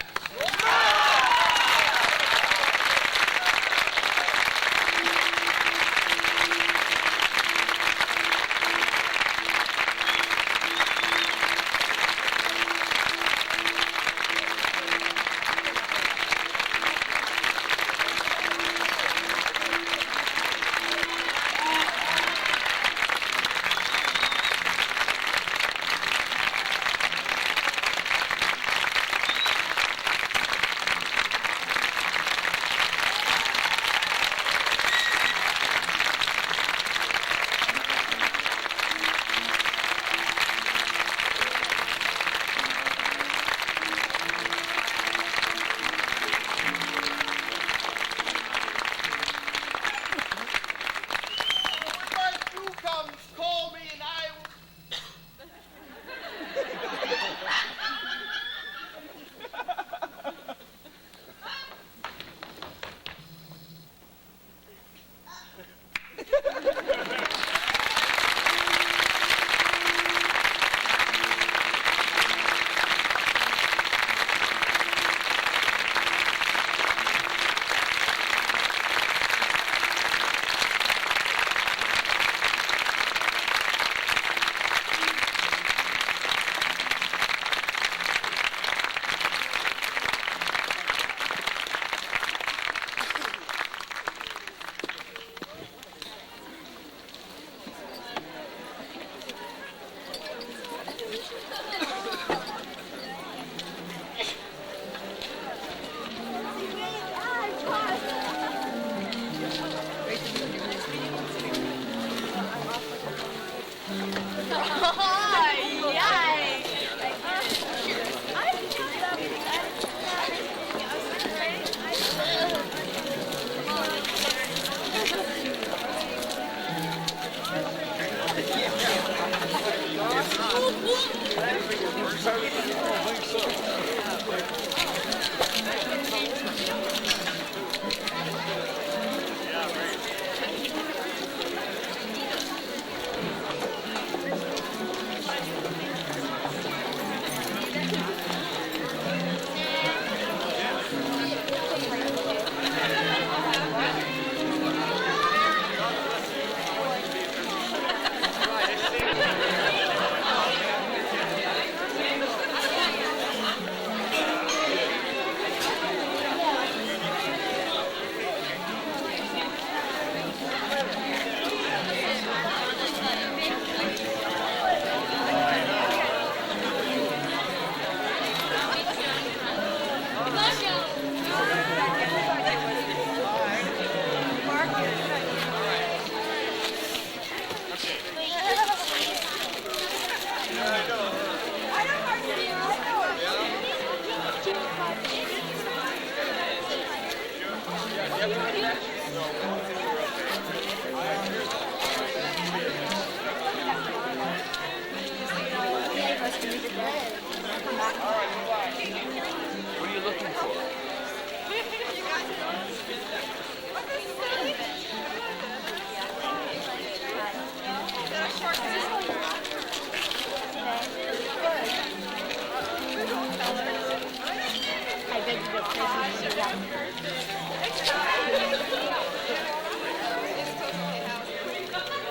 What are you looking for?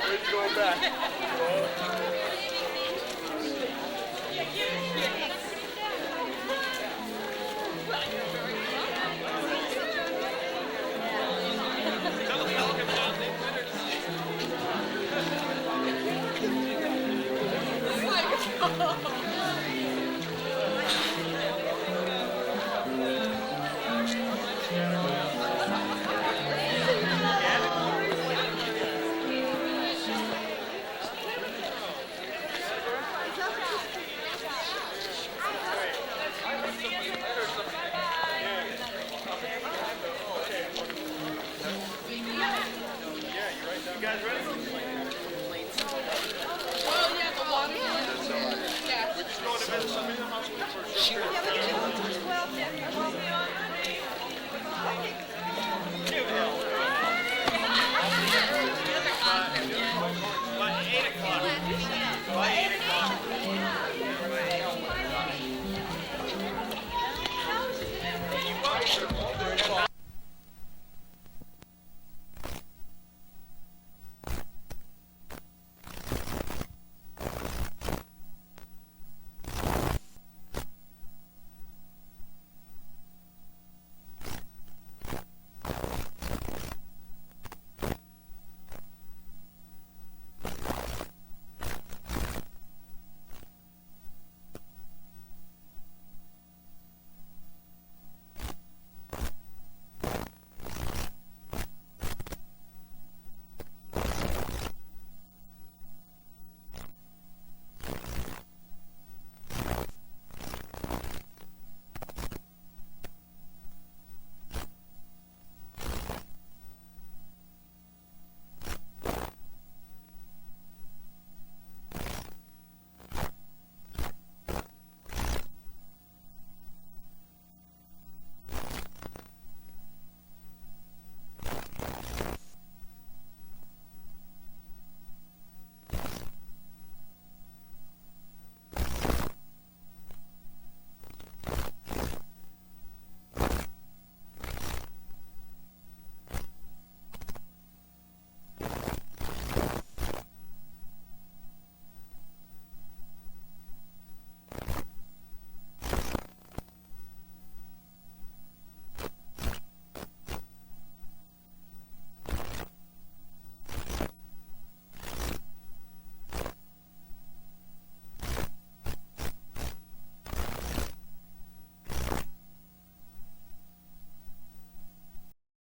Where's going back? By 8 o'clock.